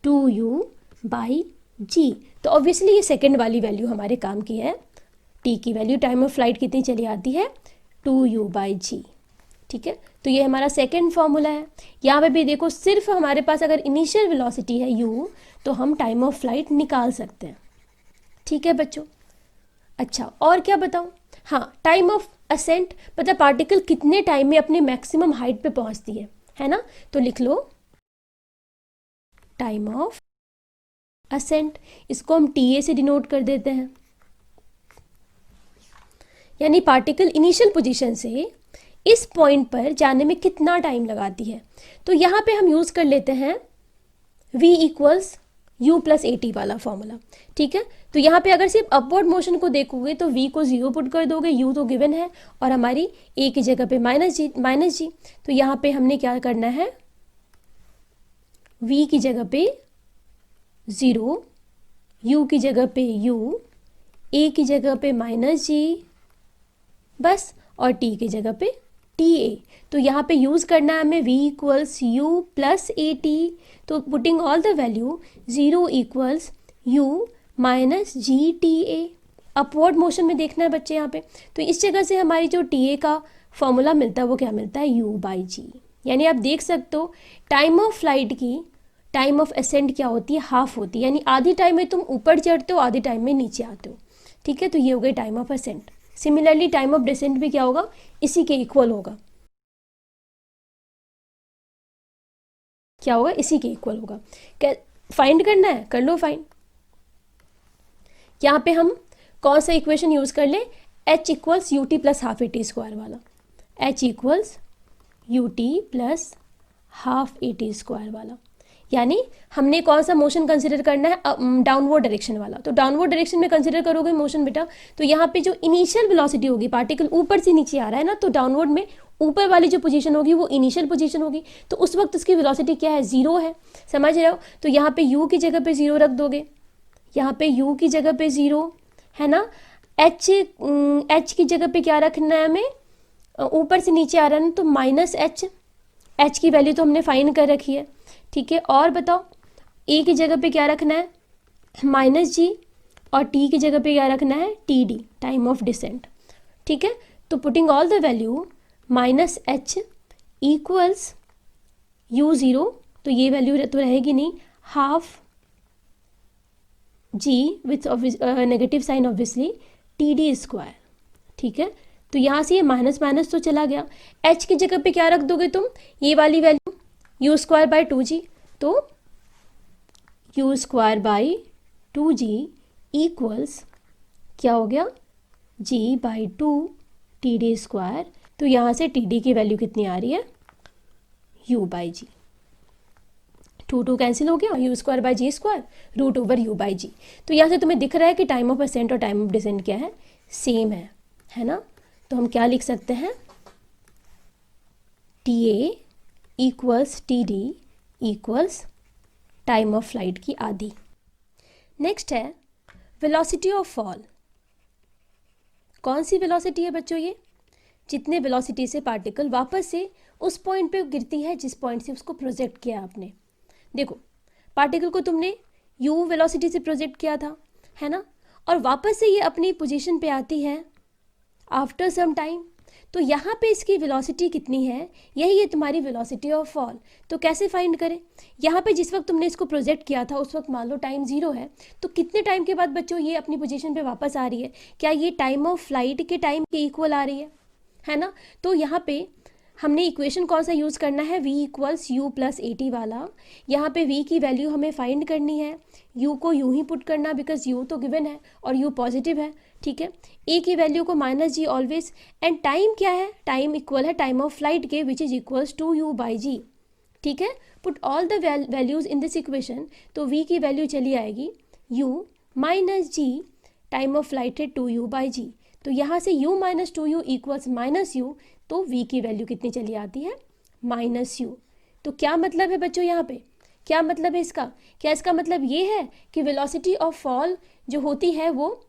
2u by g. तो ऑब्वियसली ये सेकेंड वाली वैल्यू हमारे काम की है। t की वैल्यू टाइम ऑफ फ्लाइट कितनी चली आती है? 2u by g. ठीक है, तो ये हमारा सेकेंड फॉर्मूला है। यहाँ पे भी देखो, सिर्फ हमारे पास अगर इनिशियल वेलोसिटी है u, तो हम टाइम ऑफ फ्लाइट निकाल सकते हैं। ठीक है बच्चों, अच्छा और क्या बताऊं? हाँ, टाइम ऑफ असेंट, मतलब पार्टिकल कितने टाइम में अपने मैक्सिमम हाइट पे पहुंचती है ना। तो लिख लो टाइम ऑफ असेंट, इसको हम TA से डिनोट कर देते हैं, यानी पार्टिकल इनिशियल पोजीशन से इस पॉइंट पर जाने में कितना टाइम लगाती है। तो यहाँ पे हम यूज़ कर लेते हैं v equals u plus AT वाला फॉर्मूला। ठीक है, तो यहाँ पे अगर सिर्फ अपवर्ड मोशन को देखोगे तो v को 0 पुट कर दोगे, u तो गिवन है, और हमारी a की जगह पे माइनस जी। तो यहाँ पे हमने क्या करना है, v की जगह पे 0, u की जगह पे u, a की जगह पे -g बस, और t की जगह पे TA। तो यहाँ पे यूज़ करना है हमें v equals u plus AT। तो putting all the value, 0 equals u minus g TA। Upward motion में देखना है बच्चे यहाँ पे। तो इस जगह से हमारी जो TA का फॉर्मूला मिलता है वो क्या मिलता है? u बाई जी। यानी आप देख सकते हो टाइम ऑफ फ्लाइट की टाइम ऑफ असेंट क्या होती है? हाफ होती है, यानी आधी टाइम में तुम ऊपर चढ़ते हो, आधी टाइम में नीचे आते हो। ठीक है, तो ये हो गई time of ascent. Similarly time of descent भी क्या होगा? इसी के इक्वल होगा। क्या होगा? इसी के इक्वल होगा। क्या फाइंड करना है? कर लो फाइंड। यहाँ पे हम कौन सा इक्वेशन यूज कर ले? h equals U T plus half AT square वाला, h equals U T plus half AT square वाला। यानी हमने कौन सा मोशन कंसिडर करना है? डाउनवर्ड डायरेक्शन वाला। तो डाउनवर्ड डायरेक्शन में कंसिडर करोगे मोशन बेटा, तो यहाँ पे जो इनिशियल वेलोसिटी होगी, पार्टिकल ऊपर से नीचे आ रहा है ना, तो डाउनवर्ड में ऊपर वाली जो पोजीशन होगी वो इनिशियल पोजीशन होगी, तो उस वक्त उसकी वेलोसिटी क्या है? 0 है। समझ रहे हो? तो यहाँ पे u की जगह पे 0 रख दोगे, यहाँ पे u की जगह पे 0 है ना। h की जगह पे क्या रखना है हमें? ऊपर से नीचे आ रहा है ना, तो -h की वैल्यू तो हमने फाइंड कर रखी है। ठीक है, और बताओ a की जगह पे क्या रखना है? -g, और t की जगह पे क्या रखना है? TD, time of descent. ठीक है, तो putting all the value, -h equals u0, तो ये वैल्यू तो रहेगी नहीं, half g with negative sign obviously, TD square. ठीक है, तो यहाँ से ये माइनस माइनस तो चला गया। h की जगह पे क्या रख दोगे तुम? ये वाली value u square by 2g, तो u square by 2g equals क्या हो गया? g by 2 TD square. तो यहाँ से TD की वैल्यू कितनी आ रही है? u by ji. 2 कैंसिल हो गया, u square by g square root over u by g. तो यहाँ से तुम्हें दिख रहा है कि टाइम ऑफ असेंट और टाइम ऑफ डिसेंट क्या है ना। तो हम क्या लिख सकते हैं, t a equals t d equals time of flight की आधी। नेक्स्ट है वेलोसिटी ऑफ फॉल। कौन सी वेलोसिटी है बच्चों, ये जितने वेलोसिटी से पार्टिकल वापस से उस पॉइंट पे गिरती है जिस पॉइंट से उसको प्रोजेक्ट किया आपने। देखो पार्टिकल को तुमने u वेलोसिटी से प्रोजेक्ट किया था, है ना, और वापस से ये अपनी पोजीशन पे आती है आफ्टर सम टाइम। तो यहाँ पे इसकी वेलोसिटी कितनी है, यही है तुम्हारी वेलोसिटी ऑफ फॉल। तो कैसे फाइंड करें, यहाँ पे जिस वक्त तुमने इसको प्रोजेक्ट किया था उस वक्त मान लो टाइम 0 है, तो कितने टाइम के बाद बच्चों ये अपनी पोजीशन पे वापस आ रही है, क्या ये टाइम ऑफ फ्लाइट के टाइम के इक्वल आ रही है ना। तो यहाँ पे हमने इक्वेशन कौन सा यूज़ करना है, v equals u plus a T वाला। यहाँ पे v की वैल्यू हमें फाइंड करनी है, u को यूँ ही पुट करना बिकॉज u तो गिवन है और u पॉजिटिव है, ठीक है। a की वैल्यू को minus g always, and time क्या है, टाइम इक्वल है टाइम ऑफ फ्लाइट के which is equals to u by g, ठीक है। Put all the values in this equation, तो v की वैल्यू चली आएगी u minus g, time of flight है 2u बाई जी। तो यहाँ से u minus 2u equals minus u, तो v की वैल्यू कितनी चली आती है, माइनस यू। तो क्या मतलब है बच्चों, यहाँ पे क्या मतलब है इसका, क्या इसका मतलब ये है कि वेलोसिटी ऑफ फॉल जो होती है वो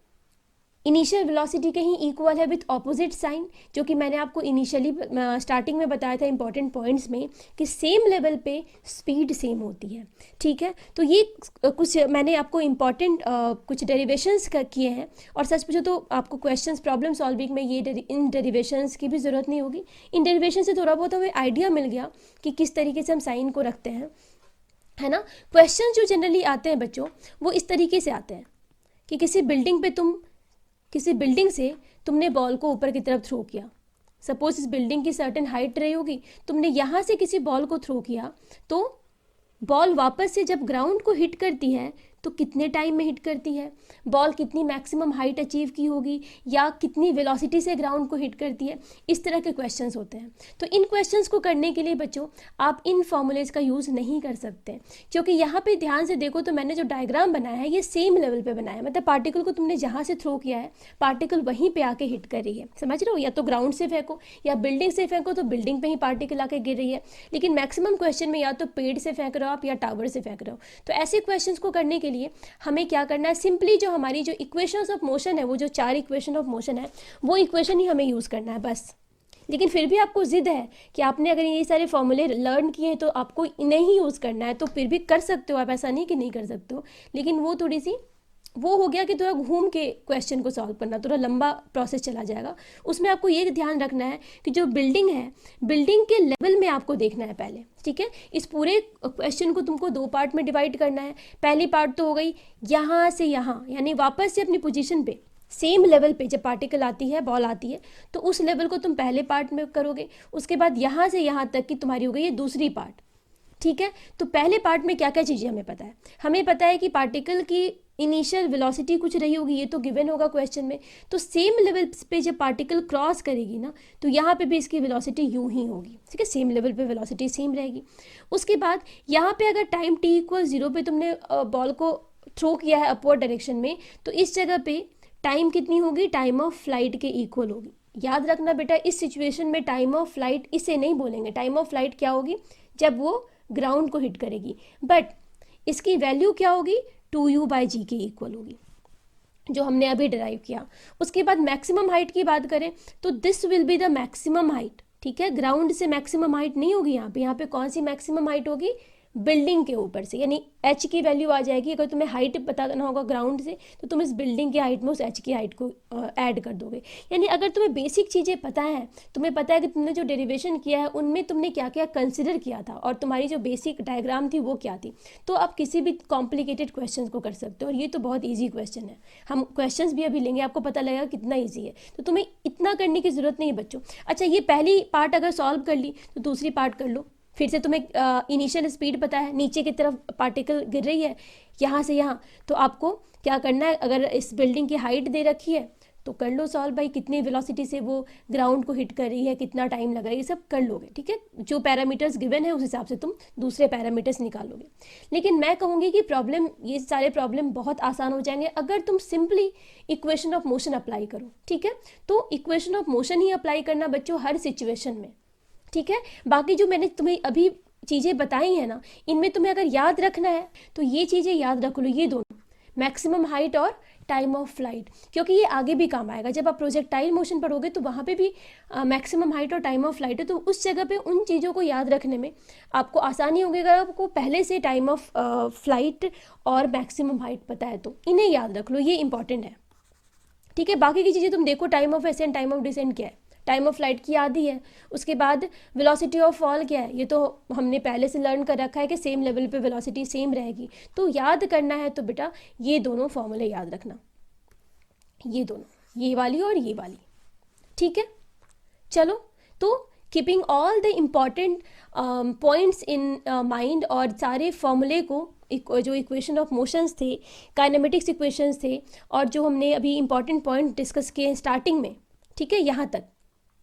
इनिशियल वेलोसिटी के ही इक्वल है विथ ऑपोजिट साइन, जो कि मैंने आपको इनिशियली स्टार्टिंग में बताया था इंपॉर्टेंट पॉइंट्स में कि सेम लेवल पे स्पीड सेम होती है, ठीक है। तो ये कुछ मैंने आपको इम्पॉर्टेंट कुछ डेरिवेशंस किए हैं, और सच पूछो तो आपको क्वेश्चंस प्रॉब्लम सॉल्विंग में ये इन डेरिवेशंस की भी ज़रूरत नहीं होगी। इन डेरिवेशन से थोड़ा बहुत हमें आइडिया मिल गया कि किस तरीके से हम साइन को रखते हैं, है ना। क्वेश्चन जो जनरली आते हैं बच्चों वो इस तरीके से आते हैं कि किसी बिल्डिंग से तुमने बॉल को ऊपर की तरफ थ्रो किया, सपोज इस बिल्डिंग की सर्टेन हाइट रही होगी, तुमने यहाँ से किसी बॉल को थ्रो किया, तो बॉल वापस से जब ग्राउंड को हिट करती है तो कितने टाइम में हिट करती है, बॉल कितनी मैक्सिमम हाइट अचीव की होगी, या कितनी वेलोसिटी से ग्राउंड को हिट करती है, इस तरह के क्वेश्चंस होते हैं। तो इन क्वेश्चंस को करने के लिए बच्चों आप इन फॉर्मूलेज का यूज़ नहीं कर सकते, क्योंकि यहाँ पे ध्यान से देखो तो मैंने जो डायग्राम बनाया है ये सेम लेवल पे बनाया है, मतलब पार्टिकल को तुमने जहाँ से थ्रो किया है पार्टिकल वहीं पर आके हिट कर रही है, समझ रहे हो। या तो ग्राउंड से फेंको या बिल्डिंग से फेंको तो बिल्डिंग पर ही पार्टिकल आके गिर रही है, लेकिन मैक्सिमम क्वेश्चन में या तो पेड़ से फेंक रहे हो आप या टावर से फेंक रहे हो। तो ऐसे क्वेश्चंस को करने के लिए हमें क्या करना है, सिंपली जो हमारी जो इक्वेशंस ऑफ मोशन है, वो जो 4 इक्वेशन ऑफ मोशन है, वो इक्वेशन ही हमें यूज़ करना है बस। लेकिन फिर भी आपको जिद है कि आपने अगर ये सारे फॉर्मूले लर्न किए हैं तो आपको इन्हें ही यूज़ करना है, तो फिर भी कर सकते हो आप, ऐसा नहीं कि नहीं कर सकते हो, लेकिन वो थोड़ी सी वो हो गया कि थोड़ा घूम के क्वेश्चन को सॉल्व करना, थोड़ा लंबा प्रोसेस चला जाएगा। उसमें आपको ये ध्यान रखना है कि जो बिल्डिंग है, बिल्डिंग के लेवल में आपको देखना है पहले, ठीक है। इस पूरे क्वेश्चन को तुमको 2 पार्ट में डिवाइड करना है। पहली पार्ट तो हो गई यहाँ से यहाँ, यानी वापस से अपनी पोजीशन पे सेम लेवल पे जब पार्टिकल आती है, बॉल आती है, तो उस लेवल को तुम पहले पार्ट में करोगे। उसके बाद यहाँ से यहाँ तक की तुम्हारी हो गई ये दूसरी पार्ट, ठीक है। तो पहले पार्ट में क्या क्या चीज़ें हमें पता है, हमें पता है कि पार्टिकल की इनिशियल वेलोसिटी कुछ रही होगी, ये तो गिवन होगा क्वेश्चन में। तो सेम लेवल पे जब पार्टिकल क्रॉस करेगी ना, तो यहाँ पे भी इसकी वेलोसिटी यूँ ही होगी, ठीक है, सेम लेवल पे वेलोसिटी सेम रहेगी। उसके बाद यहाँ पे अगर टाइम t इक्वल 0 पे तुमने बॉल को थ्रो किया है अपवर्ड डायरेक्शन में, तो इस जगह पे टाइम कितनी होगी, टाइम ऑफ फ्लाइट के इक्वल होगी। याद रखना बेटा, इस सिचुएशन में टाइम ऑफ फ्लाइट इसे नहीं बोलेंगे, टाइम ऑफ फ्लाइट क्या होगी, जब वो ग्राउंड को हिट करेगी, बट इसकी वैल्यू क्या होगी, 2u बाई जी के इक्वल होगी, जो हमने अभी डिराइव किया। उसके बाद मैक्सिमम हाइट की बात करें तो this will be the maximum height, ठीक है। ग्राउंड से मैक्सिमम हाइट नहीं होगी यहाँ पे कौन सी मैक्सिमम हाइट होगी, बिल्डिंग के ऊपर से, यानी h की वैल्यू आ जाएगी। अगर तुम्हें हाइट पता करना होगा ग्राउंड से, तो तुम इस बिल्डिंग की हाइट में उस h की हाइट को ऐड कर दोगे। यानी अगर तुम्हें बेसिक चीज़ें पता है, तुम्हें पता है कि तुमने जो डेरिवेशन किया है उनमें तुमने क्या क्या कंसिडर किया था और तुम्हारी जो बेसिक डायग्राम थी वो क्या थी, तो आप किसी भी कॉम्प्लिकेटेड क्वेश्चन को कर सकते हो। और ये तो बहुत ईजी क्वेश्चन है, हम क्वेश्चन भी अभी लेंगे, आपको पता लगेगा कितना ईजी है। तो तुम्हें इतना करने की ज़रूरत नहीं है बच्चों। अच्छा, ये पहली पार्ट अगर सॉल्व कर ली तो दूसरी पार्ट कर लो। फिर से तुम्हें इनिशियल स्पीड पता है, नीचे की तरफ पार्टिकल गिर रही है यहाँ से यहाँ, तो आपको क्या करना है, अगर इस बिल्डिंग की हाइट दे रखी है तो कर लो सॉल्व भाई, कितनी वेलोसिटी से वो ग्राउंड को हिट कर रही है, कितना टाइम लगा, ये सब कर लोगे, ठीक है। जो पैरामीटर्स गिवन है उस हिसाब से तुम दूसरे पैरामीटर्स निकालोगे। लेकिन मैं कहूँगी कि प्रॉब्लम, ये सारे प्रॉब्लम बहुत आसान हो जाएंगे अगर तुम simply equation of motion apply करो, ठीक है। तो equation of motion he apply करना बच्चों हर सिचुएशन में, ठीक है। बाकी जो मैंने तुम्हें अभी चीज़ें बताई हैं ना, इनमें तुम्हें अगर याद रखना है तो ये चीज़ें याद रख लो, ये दोनों, मैक्सिमम हाइट और टाइम ऑफ फ्लाइट, क्योंकि ये आगे भी काम आएगा। जब आप प्रोजेक्टाइल मोशन पढ़ोगे तो वहाँ पे भी मैक्सिमम हाइट और टाइम ऑफ फ्लाइट है, तो उस जगह पे उन चीज़ों को याद रखने में आपको आसानी होगी अगर आपको पहले से टाइम ऑफ फ्लाइट और मैक्सिमम हाइट पता है तो इन्हें याद रख लो, ये इंपॉर्टेंट है, ठीक है। बाकी की चीज़ें तुम देखो, time of ascent, time of descent क्या है, टाइम ऑफ फ्लाइट की याद ही है। उसके बाद वेलोसिटी ऑफ फॉल क्या है, ये तो हमने पहले से लर्न कर रखा है कि सेम लेवल पे वेलोसिटी सेम रहेगी। तो याद करना है तो बेटा ये दोनों फॉर्मूले याद रखना, ये दोनों, ये वाली और ये वाली, ठीक है। चलो, तो keeping all the important points in mind, और सारे फॉर्मूले को, जो इक्वेशन ऑफ मोशंस थे, काइनेमेटिक्स इक्वेशंस थे, और जो हमने अभी इंपॉर्टेंट पॉइंट डिस्कस किए स्टार्टिंग में, ठीक है, यहाँ तक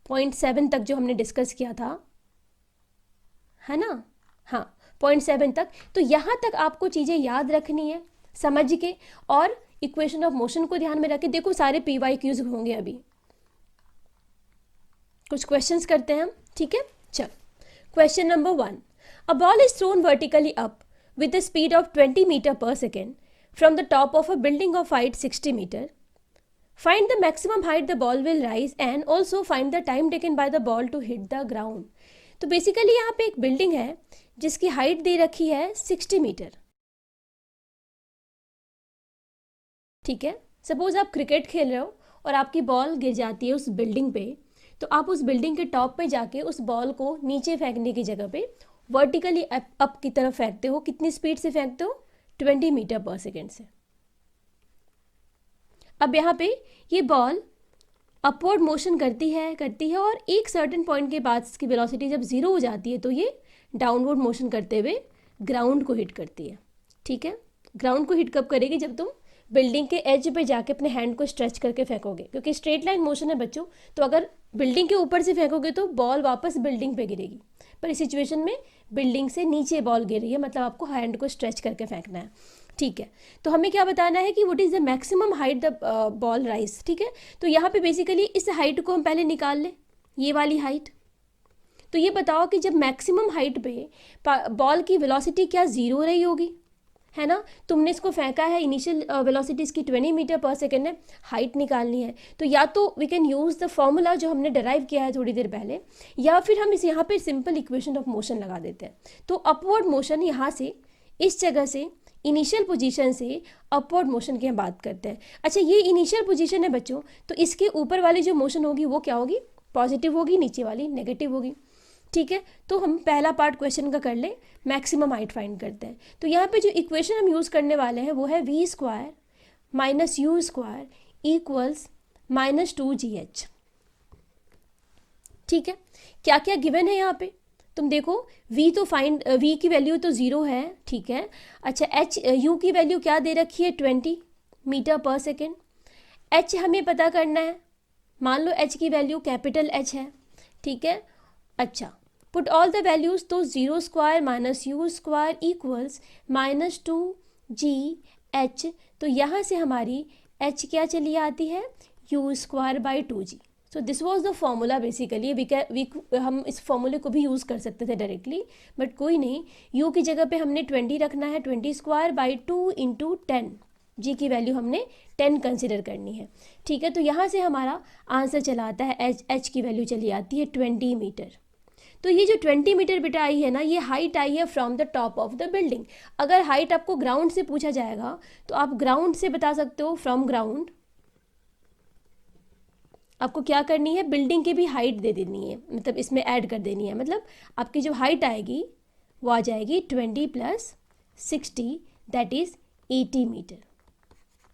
पॉइंट 7 तक जो हमने डिस्कस किया था, है ना, हाँ पॉइंट 7 तक, तो यहाँ तक आपको चीज़ें याद रखनी है समझ के, और इक्वेशन ऑफ मोशन को ध्यान में रख के। देखो सारे PYQs होंगे अभी, कुछ क्वेश्चंस करते हैं हम, ठीक है। चल, question number 1, a ball is thrown vertically up with a speed of 20 meter per second from the top of a building of height 60 meter. Find the maximum height the ball will rise and also find the time taken by the ball to hit the ground. तो basically यहाँ पे एक building है जिसकी height दे रखी है 60 metre, ठीक है। सपोज आप क्रिकेट खेल रहे हो और आपकी बॉल गिर जाती है उस बिल्डिंग पे, तो आप उस बिल्डिंग के टॉप पे जाके उस बॉल को नीचे फेंकने की जगह पे वर्टिकली अप की तरफ फेंकते हो। कितनी स्पीड से फेंकते हो? 20 मीटर पर सेकेंड से। अब यहाँ पे ये बॉल अपवर्ड मोशन करती है और एक सर्टेन पॉइंट के बाद इसकी वेलोसिटी जब ज़ीरो हो जाती है तो ये डाउनवर्ड मोशन करते हुए ग्राउंड को हिट करती है, ठीक है। ग्राउंड को हिट कब करेगी? जब तुम बिल्डिंग के एज पे जाके अपने हैंड को स्ट्रेच करके फेंकोगे, क्योंकि स्ट्रेट लाइन मोशन है बच्चों, तो अगर बिल्डिंग के ऊपर से फेंकोगे तो बॉल वापस बिल्डिंग पे गिरेगी, पर इस सिचुएशन में बिल्डिंग से नीचे बॉल गिर रही है, मतलब आपको हैंड को स्ट्रेच करके फेंकना है, ठीक है। तो हमें क्या बताना है कि what is the maximum height the ball rise, ठीक है। तो यहाँ पे बेसिकली इस हाइट को हम पहले निकाल लें, ये वाली हाइट। तो ये बताओ कि जब मैक्सिमम हाइट पे बॉल की वेलोसिटी क्या ज़ीरो रही होगी, है ना। तुमने इसको फेंका है, इनिशियल वेलोसिटी इसकी 20 मीटर पर सेकेंड है, हाइट निकालनी है, तो या तो we can use the formula जो हमने डराइव किया है थोड़ी देर पहले, या फिर हम इस यहाँ पे सिंपल इक्वेशन ऑफ मोशन लगा देते हैं। तो अपवर्ड मोशन यहाँ से, इस जगह से, इनिशियल पोजीशन से अपवर्ड मोशन की हम बात करते हैं। अच्छा, ये इनिशियल पोजीशन है बच्चों, तो इसके ऊपर वाली जो मोशन होगी वो क्या होगी? पॉजिटिव होगी, नीचे वाली नेगेटिव होगी, ठीक है। तो हम पहला पार्ट क्वेश्चन का कर लें, मैक्सिमम हाइट फाइंड करते हैं। तो यहाँ पे जो इक्वेशन हम यूज़ करने वाले हैं वो है v² - u² इक्वल्स -2gh, ठीक है। क्या क्या गिवन है यहाँ पे तुम देखो, v तो फाइंड, v की वैल्यू तो 0 है, ठीक है। अच्छा, u की वैल्यू क्या दे रखी है? 20 मीटर पर सेकेंड। h हमें पता करना है, मान लो h की वैल्यू कैपिटल H है, ठीक है। अच्छा, पुट ऑल द वैल्यूज़, तो 0² - u² इक्वल्स -2gh। तो यहाँ से हमारी h क्या चली आती है? u²/2g। So this was the formula basically. हम इस फॉर्मूले को भी यूज़ कर सकते थे डायरेक्टली, बट कोई नहीं, u की जगह पे हमने 20 रखना है, 20²/2 × 10, g की वैल्यू हमने 10 कंसिडर करनी है, ठीक है। तो यहाँ से हमारा आंसर चला आता है, h की वैल्यू चली आती है 20 मीटर। तो ये जो 20 मीटर बेटा आई है ना, ये हाइट आई है from the top of the building. अगर हाइट आपको ग्राउंड से पूछा जाएगा तो आप ग्राउंड से बता सकते हो, फ्रॉम ग्राउंड। आपको क्या करनी है? बिल्डिंग की भी हाइट दे देनी है, मतलब इसमें ऐड कर देनी है, मतलब आपकी जो हाइट आएगी वो आ जाएगी 20 + 60 दैट इज़ 80 मीटर,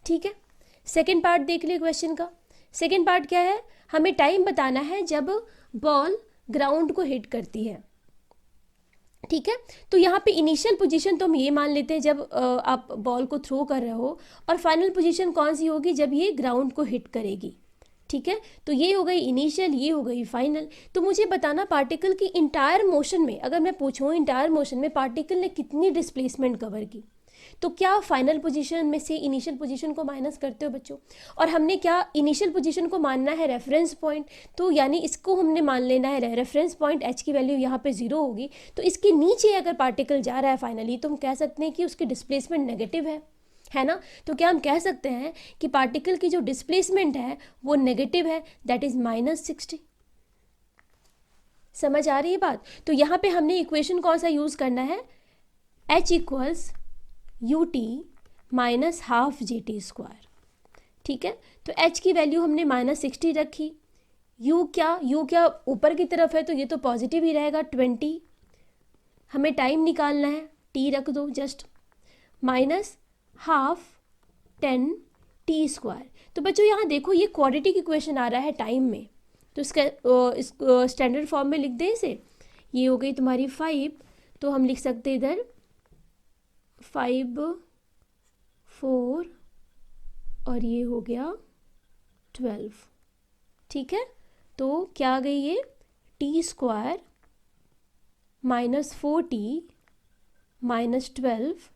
ठीक है। सेकेंड पार्ट देख लिए क्वेश्चन का। सेकेंड पार्ट क्या है? हमें टाइम बताना है जब बॉल ग्राउंड को हिट करती है, ठीक है। तो यहाँ पे इनिशियल पोजीशन तो हम ये मान लेते हैं जब आप बॉल को थ्रो कर रहे हो, और फाइनल पोजीशन कौन सी होगी? जब ये ग्राउंड को हिट करेगी, ठीक है, तो ये हो गई इनिशियल, ये हो गई फाइनल। तो मुझे बताना पार्टिकल की इंटायर मोशन में, अगर मैं पूछूँ इंटायर मोशन में पार्टिकल ने कितनी डिस्प्लेसमेंट कवर की, तो क्या फाइनल पोजीशन में से इनिशियल पोजीशन को माइनस करते हो बच्चों? और हमने क्या इनिशियल पोजीशन को मानना है रेफरेंस पॉइंट, तो यानी इसको हमने मान लेना है रेफरेंस पॉइंट, एच की वैल्यू यहाँ पे 0 होगी, तो इसके नीचे अगर पार्टिकल जा रहा है फाइनली, तो हम कह सकते हैं कि उसकी डिस्प्लेसमेंट नेगेटिव है ना। तो क्या हम कह सकते हैं कि पार्टिकल की जो डिस्प्लेसमेंट है वो नेगेटिव है, दैट इज -60। समझ आ रही है बात? तो यहाँ पे हमने इक्वेशन कौन सा यूज करना है, h equals ut minus half GT²। ठीक है, तो h की वैल्यू हमने -60 रखी, u क्या ऊपर की तरफ है, तो ये तो पॉजिटिव ही रहेगा 20। हमें टाइम निकालना है, t रख दो जस्ट, माइनस हाफ 10t²। तो बच्चों यहाँ देखो ये क्वाड्रेटिक इक्वेशन आ रहा है टाइम में, तो इसका स्टैंडर्ड फॉर्म में लिख दें इसे। ये हो गई तुम्हारी 5, तो हम लिख सकते हैं इधर 5 4 और ये हो गया 12। ठीक है, तो क्या आ गई ये t² -4t -12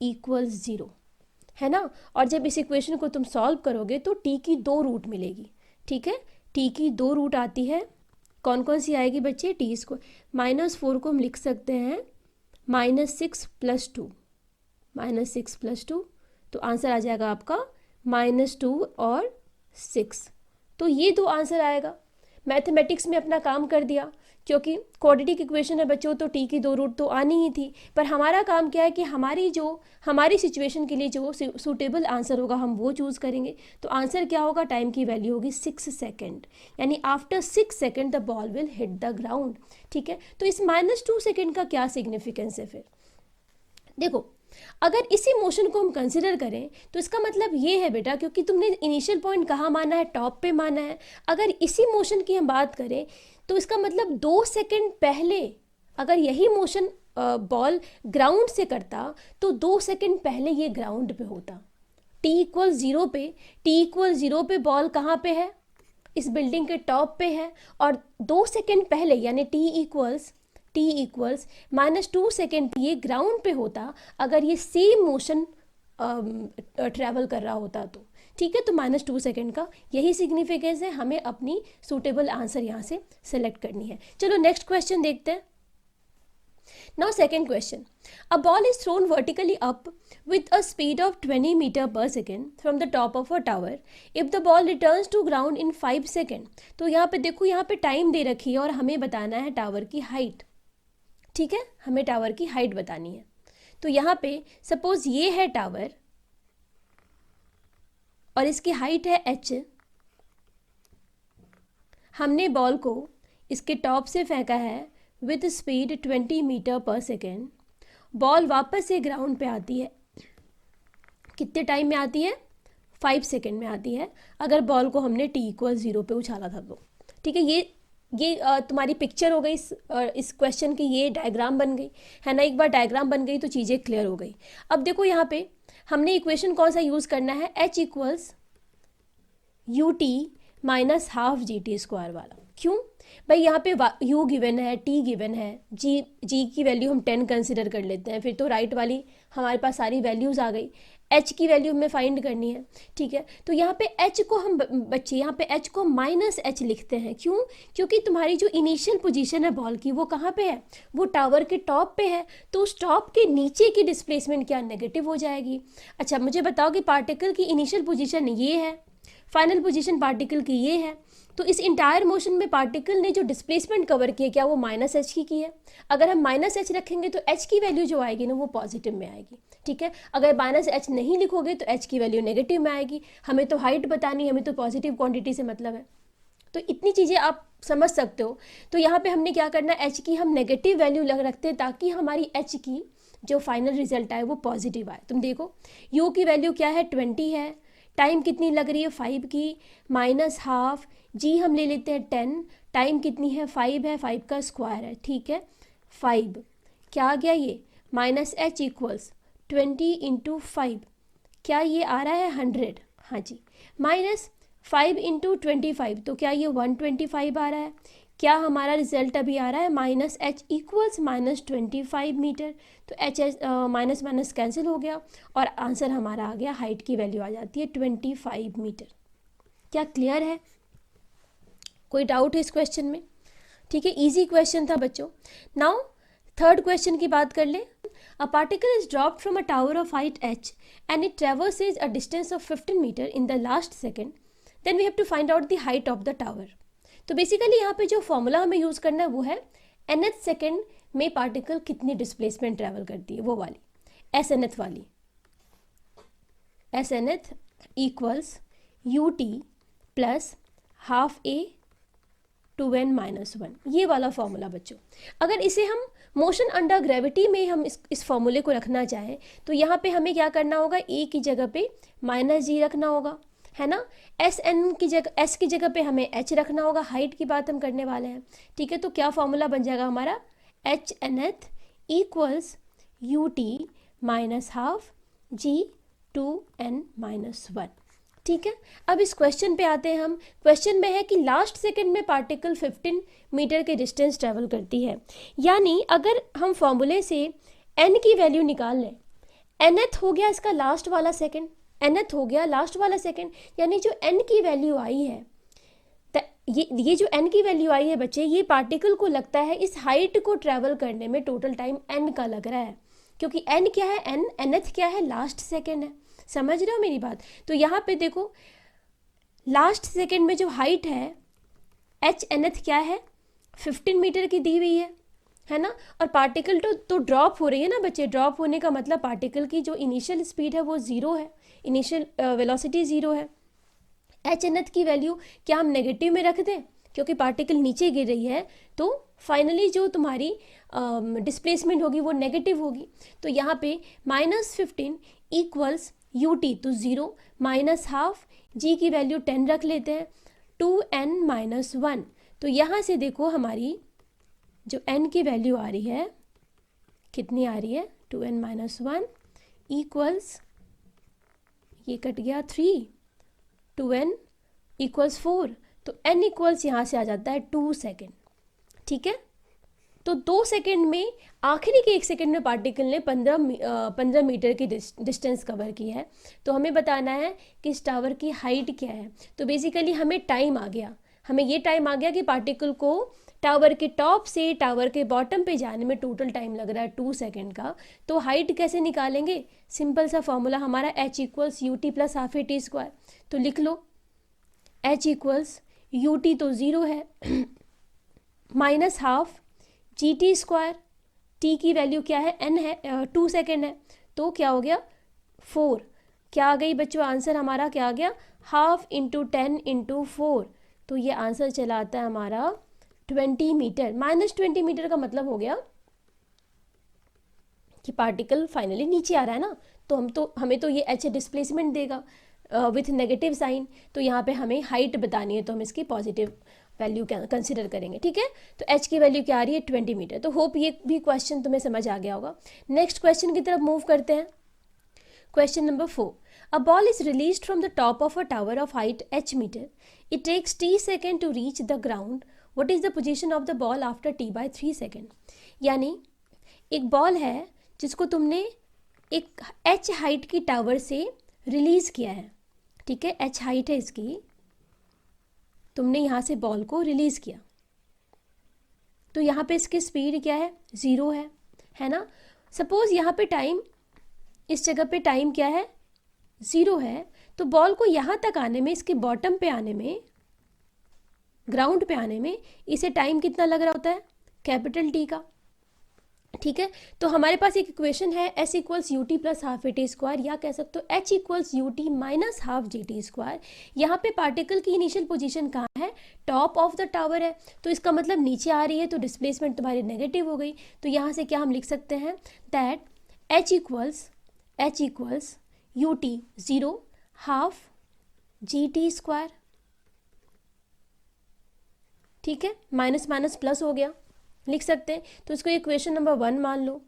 इक्वल्स 0, है ना। और जब इस इक्वेशन को तुम सॉल्व करोगे तो t की 2 रूट मिलेगी। ठीक है, t की 2 रूट आती है, कौन कौन सी आएगी बच्चे, t²। -4 को हम लिख सकते हैं -6 + 2, -6 + 2, तो आंसर आ जाएगा आपका -2 और 6। तो ये 2 आंसर आएगा। मैथमेटिक्स में अपना काम कर दिया, क्योंकि क्वाड्रेटिक इक्वेशन है बच्चों, तो t की 2 रूट तो आनी ही थी, पर हमारा काम क्या है कि हमारी सिचुएशन के लिए जो सूटेबल आंसर होगा हम वो चूज़ करेंगे। तो आंसर क्या होगा, टाइम की वैल्यू होगी 6 सेकेंड, यानी after 6 second the ball will hit the ground. ठीक है, तो इस -2 सेकेंड का क्या सिग्निफिकेंस है फिर देखो, अगर इसी मोशन को हम कंसिडर करें तो इसका मतलब ये है बेटा, क्योंकि तुमने इनिशियल पॉइंट कहाँ माना है, टॉप पे माना है, अगर इसी मोशन की हम बात करें तो इसका मतलब 2 सेकेंड पहले अगर यही मोशन बॉल ग्राउंड से करता तो 2 सेकेंड पहले ये ग्राउंड पे होता। t=0 पे बॉल कहाँ पे है, इस बिल्डिंग के टॉप पे है, और 2 सेकेंड पहले यानी t इक्वल्स -2 सेकेंड ये ग्राउंड पे होता अगर ये सेम मोशन ट्रैवल कर रहा होता तो। ठीक है, तो -2 सेकेंड का यही सिग्निफिकेंस है, हमें अपनी सूटेबल आंसर यहाँ से सेलेक्ट करनी है। चलो नेक्स्ट क्वेश्चन देखते हैं। Now second question, a ball is thrown vertically up with a speed of 20 meter per second from the top of a tower. If the ball returns to ground in 5 second, तो यहाँ पे देखो, यहाँ पे time दे रखी है और हमें बताना है टावर की हाइट। ठीक है, हमें टावर की हाइट बतानी है। तो यहाँ पे सपोज ये है टावर और इसकी हाइट है h। हमने बॉल को इसके टॉप से फेंका है विथ स्पीड 20 मीटर पर सेकेंड। बॉल वापस से ग्राउंड पे आती है, कितने टाइम में आती है, 5 सेकेंड में आती है, अगर बॉल को हमने t=0 पे उछाला था तो। ठीक है, ये तुम्हारी पिक्चर हो गई इस क्वेश्चन की, ये डायग्राम बन गई है ना। एक बार डायग्राम बन गई तो चीज़ें क्लियर हो गई। अब देखो यहाँ पे हमने इक्वेशन कौन सा यूज़ करना है, h equals ut minus half GT² वाला। क्यों भाई, यहाँ पे u गिवन है, t गिवन है, g की वैल्यू हम 10 कंसिडर कर लेते हैं, फिर तो राइट वाली हमारे पास सारी वैल्यूज़ आ गई। h की वैल्यू हमें फाइंड करनी है। ठीक है, तो यहाँ पे h को हम बच्चे यहाँ पे h को -h लिखते हैं। क्यों, क्योंकि तुम्हारी जो इनिशियल पोजीशन है बॉल की वो कहाँ पे है, वो टावर के टॉप पे है, तो उस टॉप के नीचे की डिस्प्लेसमेंट क्या नेगेटिव हो जाएगी। अच्छा मुझे बताओ कि पार्टिकल की इनिशियल पोजीशन ये है, फाइनल पोजीशन पार्टिकल की ये है, तो इस इंटायर मोशन में पार्टिकल ने जो डिस्प्लेसमेंट कवर की है क्या वो -h की है। अगर हम -h रखेंगे तो h की वैल्यू जो आएगी ना वो पॉजिटिव में आएगी। ठीक है, अगर -h नहीं लिखोगे तो h की वैल्यू नेगेटिव में आएगी। हमें तो हाइट बतानी, हमें तो पॉजिटिव क्वांटिटी से मतलब है, तो इतनी चीज़ें आप समझ सकते हो। तो यहाँ पे हमने क्या करना है, h की हम नेगेटिव वैल्यू रखते हैं ताकि हमारी h की जो फाइनल रिजल्ट आए वो पॉजिटिव आए। तुम देखो u की वैल्यू क्या है, 20 है, टाइम कितनी लग रही है 5 की, माइनस हाफ, g हम ले लेते हैं 10, टाइम कितनी है 5 है, 5 का स्क्वायर है। ठीक है, 5 क्या आ गया ये, -h इक्वल्स 20 × 5, क्या ये आ रहा है 100, हाँ जी, 5 इंटू 25, तो क्या ये 125 आ रहा है? क्या हमारा रिजल्ट अभी आ रहा है माइनस एच इक्वल्स -25 मीटर। तो एच माइनस माइनस कैंसिल हो गया और आंसर हमारा आ गया, हाइट की वैल्यू आ जाती है 25 मीटर। क्या क्लियर है? कोई डाउट है इस क्वेश्चन में? ठीक है, इजी क्वेश्चन था बच्चों। नाउ थर्ड क्वेश्चन की बात कर ले। A particle is dropped from a tower of height h and it traverses a distance of 15 metre in the last second, then we have to find out the height of the tower. तो basically यहाँ पे जो formula हमें use करना है वो है nth second में पार्टिकल कितनी डिस्प्लेसमेंट ट्रेवल करती है, वो वाली SNth वाली। SNth equals UT plus half A 2n - 1, ये वाला फॉर्मूला बच्चों। अगर इसे हम मोशन अंडर ग्रेविटी में हम इस फॉर्मूले को रखना चाहें तो यहाँ पे हमें क्या करना होगा, ए की जगह पे -g रखना होगा, है ना। S की जगह पे हमें h रखना होगा, हाइट की बात हम करने वाले हैं, ठीक है। तो क्या फॉर्मूला बन जाएगा हमारा, HNth equals UT minus half G 2n - 1, ठीक है। अब इस क्वेश्चन पे आते हैं हम। क्वेश्चन में है कि लास्ट सेकंड में पार्टिकल 15 मीटर के डिस्टेंस ट्रेवल करती है, यानी अगर हम फॉर्मूले से n की वैल्यू निकाल लें, nth हो गया इसका लास्ट वाला सेकंड, nth हो गया लास्ट वाला सेकंड, यानी जो n की वैल्यू आई है, ये जो n की वैल्यू आई है बच्चे, ये पार्टिकल को लगता है इस हाइट को ट्रेवल करने में टोटल टाइम n का लग रहा है, क्योंकि n क्या है, nth क्या है, लास्ट सेकंड है। समझ रहे हो मेरी बात? तो यहाँ पे देखो लास्ट सेकंड में जो हाइट है HNth क्या है, 15 मीटर की दी हुई है ना। और पार्टिकल तो ड्रॉप हो रही है ना बच्चे। ड्रॉप होने का मतलब पार्टिकल की जो इनिशियल स्पीड है वो 0 है, इनिशियल वेलोसिटी 0 है। HNth की वैल्यू क्या हम नेगेटिव में रख दें, क्योंकि पार्टिकल नीचे गिर रही है तो फाइनली जो तुम्हारी डिस्प्लेसमेंट होगी वो नेगेटिव होगी। तो यहाँ पे -15 इक्वल्स UT तो 0 माइनस हाफ, G की वैल्यू 10 रख लेते हैं, 2n - 1। तो यहाँ से देखो हमारी जो n की वैल्यू आ रही है, कितनी आ रही है, 2n - 1 इक्वल्स, ये कट गया 3, 2n इक्वल्स 4, तो n इक्वल्स यहाँ से आ जाता है 2 सेकेंड, ठीक है। तो 2 सेकेंड में, आखिरी के 1 सेकेंड में पार्टिकल ने 15 मीटर की डिस्टेंस कवर की है। तो हमें बताना है कि इस टावर की हाइट क्या है। तो बेसिकली हमें टाइम आ गया, हमें ये टाइम आ गया कि पार्टिकल को टावर के टॉप से टावर के बॉटम पे जाने में टोटल टाइम लग रहा है 2 सेकेंड का। तो हाइट कैसे निकालेंगे, सिंपल सा फॉर्मूला हमारा H equals UT plus half AT²। तो लिख लो H इक्वल्स UT तो 0 है माइनस हाफ GT², T की वैल्यू क्या है, n है, 2 सेकेंड है, तो क्या हो गया 4। क्या आ गई बच्चों, आंसर हमारा क्या आ गया, हाफ इंटू 10 इंटू 4। तो ये आंसर चला आता है हमारा 20 मीटर। -20 मीटर का मतलब हो गया कि पार्टिकल फाइनली नीचे आ रहा है ना। तो हमें तो ये h डिस्प्लेसमेंट देगा विथ नेगेटिव साइन। तो यहाँ पे हमें हाइट बतानी है, तो हम इसकी पॉजिटिव वैल्यू कंसिडर करेंगे, ठीक है। तो h की वैल्यू क्या आ रही है, 20 मीटर। तो होप ये भी क्वेश्चन तुम्हें समझ आ गया होगा। नेक्स्ट क्वेश्चन की तरफ मूव करते हैं। Question number 4, a ball is released from the top of a tower of height h metre, it takes t second to reach the ground, what is the position of the ball after t/3 second. यानी एक ball है जिसको तुमने एक h height की tower से release किया है, ठीक है, h हाइट है इसकी, तुमने यहाँ से बॉल को रिलीज़ किया। तो यहाँ पे इसकी स्पीड क्या है, 0 है ना। सपोज़ यहाँ पे टाइम, इस जगह पे टाइम क्या है, 0 है। तो बॉल को यहाँ तक आने में, इसके बॉटम पे आने में, ग्राउंड पे आने में इसे टाइम कितना लग रहा होता है, कैपिटल T का, ठीक है। तो हमारे पास एक इक्वेशन है S equals UT plus half AT², या कह सकते हो H equals UT minus half GT²। यहाँ पे पार्टिकल की इनिशियल पोजीशन कहाँ है, टॉप ऑफ द टावर है, तो इसका मतलब नीचे आ रही है, तो डिस्प्लेसमेंट तुम्हारी नेगेटिव हो गई। तो यहाँ से क्या हम लिख सकते हैं, that H equals UT 0 half GT², ठीक है। माइनस माइनस प्लस हो गया, लिख सकते हैं। तो इसको इक्वेशन नंबर 1 मान लो।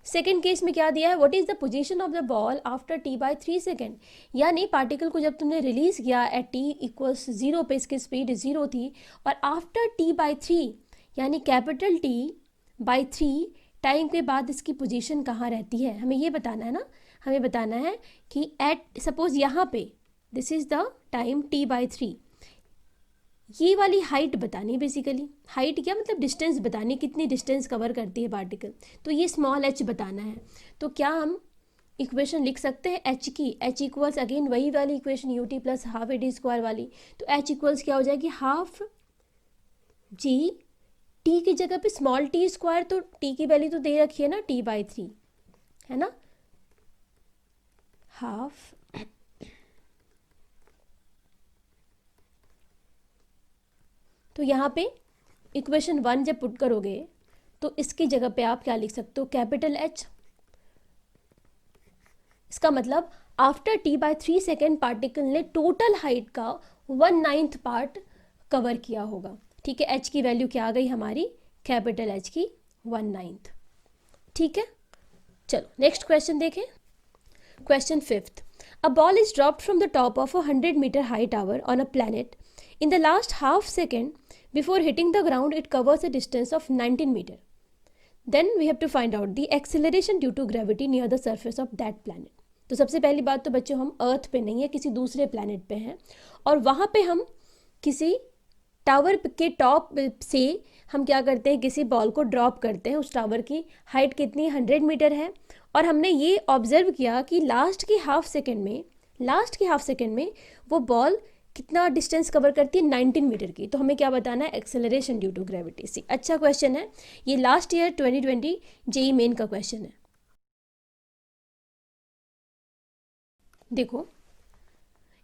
सेकेंड केस में क्या दिया है, what is the position of the ball after t by 3 second, यानी पार्टिकल को जब तुमने रिलीज किया एट t इक्वल्स 0 पे, इसकी स्पीड 0 थी, और आफ्टर t बाई 3 यानी कैपिटल T बाई 3 टाइम के बाद इसकी पोजीशन कहाँ रहती है, हमें ये बताना है ना। हमें बताना है कि एट सपोज यहाँ पे this is the time t by 3, ये वाली हाइट बतानी, बेसिकली हाइट क्या मतलब डिस्टेंस बतानी, कितनी डिस्टेंस कवर करती है पार्टिकल, तो ये स्मॉल h बताना है। तो क्या हम इक्वेशन लिख सकते हैं h की, h इक्वल्स अगेन वही वाली equation ut plus half AD square वाली, तो h इक्वल्स क्या हो जाएगी, हाफ g, t की जगह पे स्मॉल t स्क्वायर, तो t की वैल्यू तो दे रखी है ना t बाई 3, है ना, हाफ तो यहाँ पे इक्वेशन 1 जब पुट करोगे तो इसकी जगह पे आप क्या लिख सकते हो, कैपिटल H। इसका मतलब after t by 3 second particle ने टोटल हाइट का 1/9 पार्ट कवर किया होगा। ठीक है, h की वैल्यू क्या आ गई हमारी, कैपिटल H की 1/9। ठीक है, चलो नेक्स्ट क्वेश्चन देखें। Question 5th, a ball is dropped from the top of 100 metre high tower on a planet. In the last half second before hitting the ground, it covers a distance of 19 meter. Then we have to find out the acceleration due to gravity near the surface of that planet. तो सबसे पहली बात तो बच्चों हम अर्थ पे नहीं है, किसी दूसरे प्लैनेट पे हैं, और वहाँ पे हम किसी टावर के टॉप से हम क्या करते हैं, किसी बॉल को ड्रॉप करते हैं। उस टावर की हाइट कितनी, 100 मीटर है, और हमने ये ऑब्जर्व किया कि लास्ट की हाफ सेकेंड में वो बॉल कितना डिस्टेंस कवर करती है, 19 मीटर की। तो हमें क्या बताना है, एक्सेलरेशन ड्यू टू ग्रेविटी। सी अच्छा क्वेश्चन है ये, लास्ट ईयर 2020 जेई मेन का क्वेश्चन है। देखो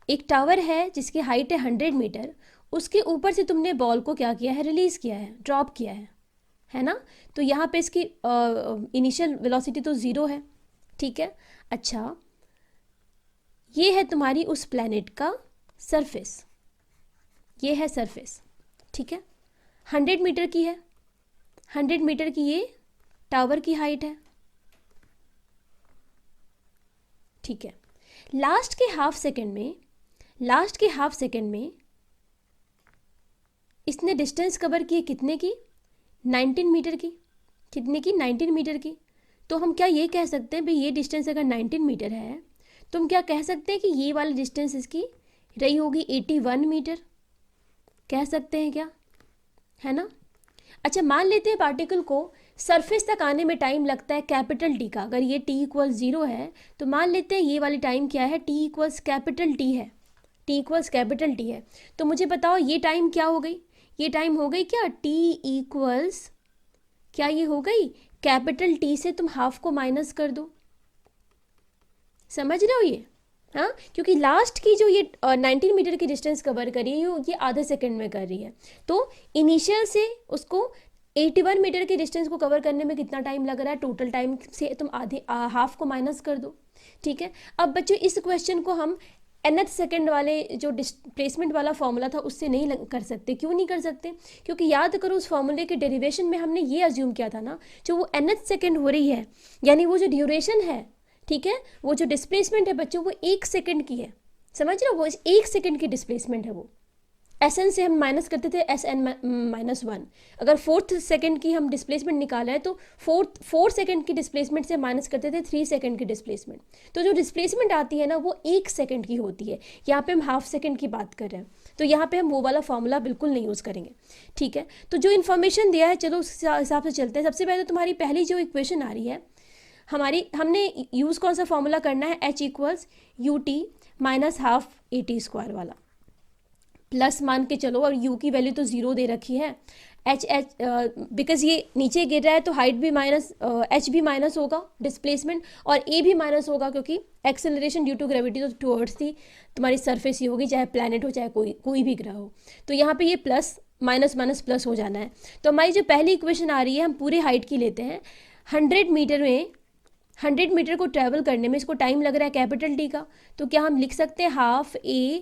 एक टावर है जिसकी हाइट है 100 मीटर, उसके ऊपर से तुमने बॉल को क्या किया है, रिलीज किया है, ड्रॉप किया है ना। तो यहाँ पे इसकी इनिशियल वेलोसिटी तो 0 है। ठीक है, अच्छा ये है तुम्हारी उस प्लैनेट का सरफेस, ये है सरफेस। ठीक है, 100 मीटर की है, 100 मीटर की ये टावर की हाइट है। ठीक है, लास्ट के हाफ सेकेंड में इसने डिस्टेंस कवर की कितने की, 19 मीटर की। कितने की, 19 मीटर की। तो हम क्या ये कह सकते हैं भाई ये डिस्टेंस अगर 19 मीटर है तो हम क्या कह सकते हैं कि ये वाली डिस्टेंस इसकी रही होगी 81 मीटर, कह सकते हैं क्या, है ना। अच्छा मान लेते हैं पार्टिकल को सरफेस तक आने में टाइम लगता है कैपिटल टी का, अगर ये t इक्वल्स 0 है तो मान लेते हैं ये वाली टाइम क्या है, t इक्वल्स कैपिटल टी है, t इक्वल्स कैपिटल टी है। तो मुझे बताओ ये टाइम क्या हो गई, ये टाइम हो गई क्या, t इक्वल्स क्या ये हो गई, कैपिटल टी से तुम हाफ को माइनस कर दो, समझ रहे हो ये, हाँ, क्योंकि लास्ट की जो ये 19 मीटर की डिस्टेंस कवर कर रही है ये आधे सेकंड में कर रही है, तो इनिशियल से उसको 81 मीटर की डिस्टेंस को कवर करने में कितना टाइम लग रहा है, टोटल टाइम से तुम आधे हाफ को माइनस कर दो। ठीक है, अब बच्चों इस क्वेश्चन को हम nth सेकंड वाले जो डिस्प्लेसमेंट वाला फॉर्मूला था उससे नहीं कर सकते। क्यों नहीं कर सकते, क्योंकि याद करो उस फॉर्मूले के डेरिवेशन में हमने ये अज्यूम किया था ना, जो वो nth सेकंड हो रही है यानी वो जो ड्यूरेशन है, ठीक है, वो जो डिस्प्लेसमेंट है बच्चों वो 1 सेकंड की है, समझ रहे हो, वो 1 सेकंड की डिस्प्लेसमेंट है। वो एस से हम माइनस करते थे SN-1, अगर 4th सेकंड की हम डिस्प्लेसमेंट निकाला है तो 4 सेकंड की डिस्प्लेसमेंट से माइनस करते थे 3 सेकंड की डिस्प्लेसमेंट। तो जो डिस्प्लेसमेंट आती है ना वो 1 सेकंड की होती है, यहाँ पे हम हाफ सेकंड की बात कर रहे हैं, तो यहाँ पे हम वो वाला फॉर्मूला बिल्कुल नहीं यूज़ करेंगे। ठीक है, तो जो इन्फॉर्मेशन दिया है चलो उस हिसाब से चलते हैं। सबसे पहले तो तुम्हारी पहली जो इक्वेशन आ रही है हमने यूज़ कौन सा फॉर्मूला करना है, H equals UT minus half AT square वाला, प्लस मान के चलो, और U की वैल्यू तो 0 दे रखी है। H बिकॉज ये नीचे गिर रहा है तो हाइट भी माइनस, H भी माइनस होगा डिस्प्लेसमेंट, और A भी माइनस होगा क्योंकि एक्सेलरेशन ड्यू टू ग्रेविटी तो टुवर्ड्स थी तुम्हारी सरफेस ही होगी, चाहे प्लैनेट हो चाहे कोई भी ग्रह हो। तो यहाँ पे ये प्लस माइनस माइनस प्लस हो जाना है। तो हमारी जो पहली इक्वेशन आ रही है हम पूरे हाइट की लेते हैं, 100 मीटर को ट्रैवल करने में इसको टाइम लग रहा है कैपिटल टी का, तो क्या हम लिख सकते हैं half A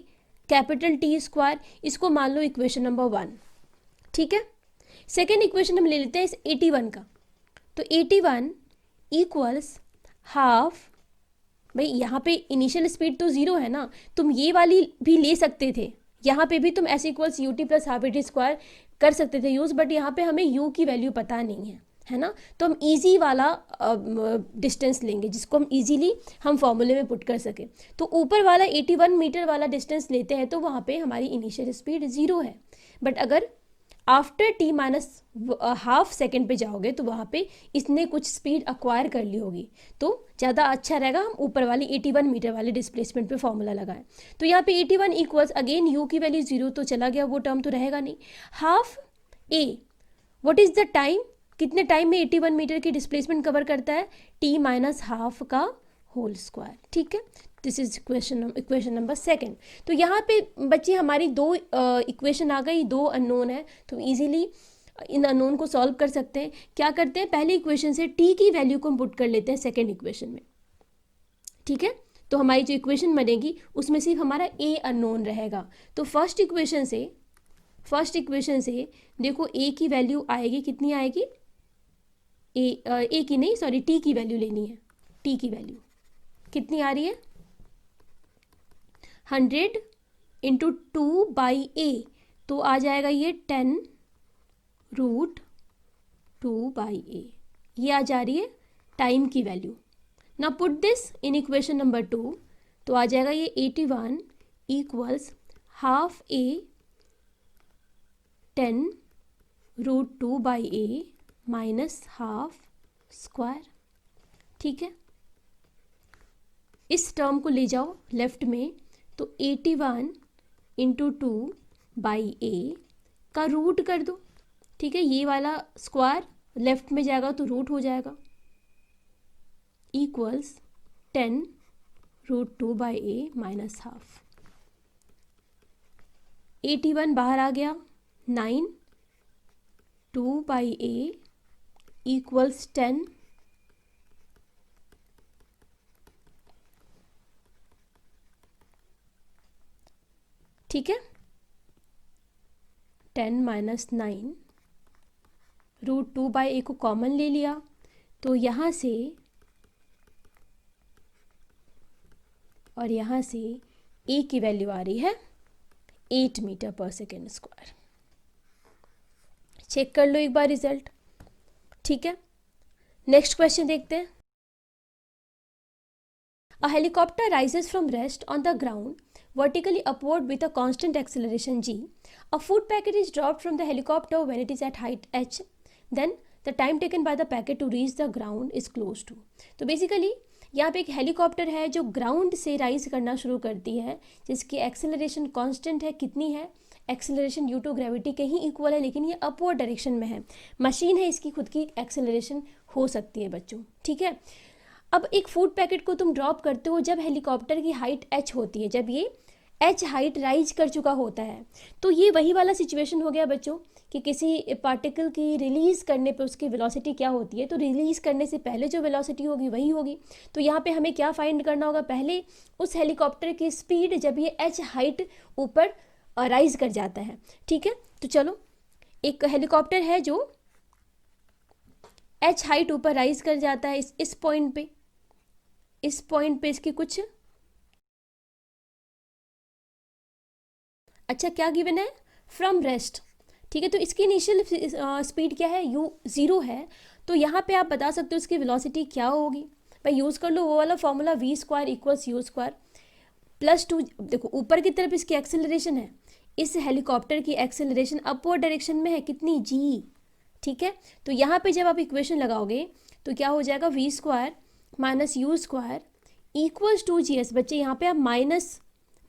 capital T square, इसको मान लो इक्वेशन नंबर 1। ठीक है, सेकेंड इक्वेशन हम ले लेते हैं इस 81 का, तो 81 इक्वल्स हाफ, भाई यहाँ पे इनिशियल स्पीड तो ज़ीरो है ना, तुम ये वाली भी ले सकते थे, यहाँ पे भी तुम S equals U T plus half A T square कर सकते थे यूज़, बट यहाँ पे हमें यू की वैल्यू पता नहीं है ना, तो हम इजी वाला डिस्टेंस लेंगे जिसको हम इजीली हम फॉर्मूले में पुट कर सके। तो ऊपर वाला 81 मीटर वाला डिस्टेंस लेते हैं तो वहाँ पे हमारी इनिशियल स्पीड ज़ीरो है, बट अगर after T minus half second पे जाओगे तो वहाँ पे इसने कुछ स्पीड अक्वायर कर ली होगी, तो ज़्यादा अच्छा रहेगा हम ऊपर वाली 81 मीटर वाले डिस्प्लेसमेंट पे फॉर्मूला लगाएं। तो यहाँ पे 81 इक्वल्स अगेन यू की वैल्यू ज़ीरो, तो चला गया वो टर्म तो रहेगा नहीं। Half A, what is the time, कितने टाइम में 81 मीटर की डिस्प्लेसमेंट कवर करता है, टी माइनस हाफ का होल स्क्वायर, ठीक है। This is equation number second. तो यहाँ पे बच्चे हमारी दो इक्वेशन आ गई, दो अननोन है, तो इजीली इन अननोन को सॉल्व कर सकते हैं। क्या करते हैं, पहले इक्वेशन से टी की वैल्यू को हम पुट कर लेते हैं सेकेंड इक्वेशन में, ठीक है। तो हमारी जो इक्वेशन बनेगी उसमें सिर्फ हमारा ए अननोन रहेगा। तो फर्स्ट इक्वेशन से देखो ए की वैल्यू आएगी, कितनी आएगी, ए की नहीं सॉरी टी की वैल्यू लेनी है। टी की वैल्यू कितनी आ रही है, 100 इंटू 2 बाई ए, तो आ जाएगा ये 10 रूट 2 बाई ए, ये आ जा रही है टाइम की वैल्यू। ना put this in equation number 2, तो आ जाएगा ये 81 equals half a 10 root 2 by a minus half square, ठीक है। इस टर्म को ले जाओ लेफ्ट में, तो 81 इंटू 2 बाई ए का रूट कर दो, ठीक है। ये वाला स्क्वायर लेफ्ट में जाएगा तो रूट हो जाएगा, equals 10 root 2 by a minus half. 81 बाहर आ गया, 9 2 बाई ए इक्वल्स 10 ठीक है। 10 माइनस 9 रूट 2 बाई ए को कॉमन ले लिया, तो यहाँ से और यहाँ से ए की वैल्यू आ रही है 8 मीटर पर सेकेंड स्क्वायर। चेक कर लो एक बार रिजल्ट, ठीक है। नेक्स्ट क्वेश्चन देखते हैं। A helicopter rises from rest on the ground vertically upward with a constant acceleration g. A food packet is dropped from the helicopter when it is at height h. Then the time taken by the packet to reach the ground is close to. तो basically यहाँ पे एक helicopter है जो ground से rise करना शुरू करती है, जिसकी एक्सेलरेशन कांस्टेंट है, कितनी है, एक्सेलरेशन ड्यू टू ग्रेविटी के ही इक्वल है, लेकिन ये अपवर्ड डायरेक्शन में है। मशीन है, इसकी खुद की एक्सेलरेशन हो सकती है बच्चों, ठीक है। अब एक फूड पैकेट को तुम ड्रॉप करते हो जब हेलीकॉप्टर की हाइट h होती है, जब ये h हाइट राइज कर चुका होता है, तो ये वही वाला सिचुएशन हो गया बच्चों कि किसी पार्टिकल की रिलीज़ करने पे उसकी वेलोसिटी क्या होती है, तो रिलीज़ करने से पहले जो वेलोसिटी होगी वही होगी। तो यहाँ पे हमें क्या फाइंड करना होगा, पहले उस हेलीकॉप्टर की स्पीड जब ये h हाइट ऊपर राइज कर जाता है, ठीक है। तो चलो, एक हेलीकॉप्टर है जो h हाइट ऊपर राइज कर जाता है इस पॉइंट पे, इस पॉइंट पे इसकी कुछ अच्छा क्या गिवन है, फ्रॉम रेस्ट, ठीक है। तो इसकी इनिशियल स्पीड क्या है, u 0 है, तो यहाँ पे आप बता सकते हो इसकी वेलोसिटी क्या होगी। भाई यूज़ कर लो वो वाला formula, v square equals you square plus 2। देखो ऊपर की तरफ इसकी एक्सेलरेशन है, इस हेलीकॉप्टर की एक्सेलरेशन अपवर्ड डायरेक्शन में है, कितनी, g, ठीक है। तो यहाँ पे जब आप इक्वेशन लगाओगे तो क्या हो जाएगा, v square minus you square equals 2gh। बच्चे यहाँ पे आप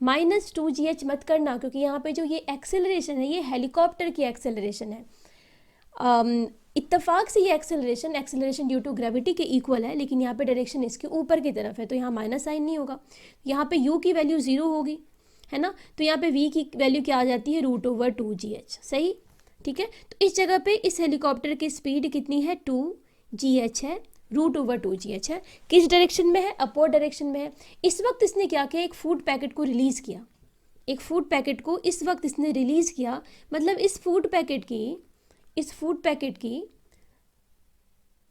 माइनस 2gh मत करना, क्योंकि यहाँ पे जो ये एक्सेलरेशन है ये हेलीकॉप्टर की एक्सेलरेशन है। इत्तेफाक से ये एक्सेलरेशन ड्यू टू ग्रेविटी के इक्वल है, लेकिन यहाँ पे डायरेक्शन इसके ऊपर की तरफ है, तो यहाँ माइनस साइन नहीं होगा। यहाँ पे u की वैल्यू 0 होगी, है ना, तो यहाँ पे v की वैल्यू क्या आ जाती है, √2gh, सही, ठीक है। तो इस जगह पे इस हेलीकॉप्टर की स्पीड कितनी है, 2gh है, √2gh है, किस डायरेक्शन में है, अपवर्ड डायरेक्शन में है। इस वक्त इसने क्या किया, एक फूड पैकेट को रिलीज़ किया, एक फूड पैकेट को इस वक्त इसने रिलीज़ किया, मतलब इस फूड पैकेट की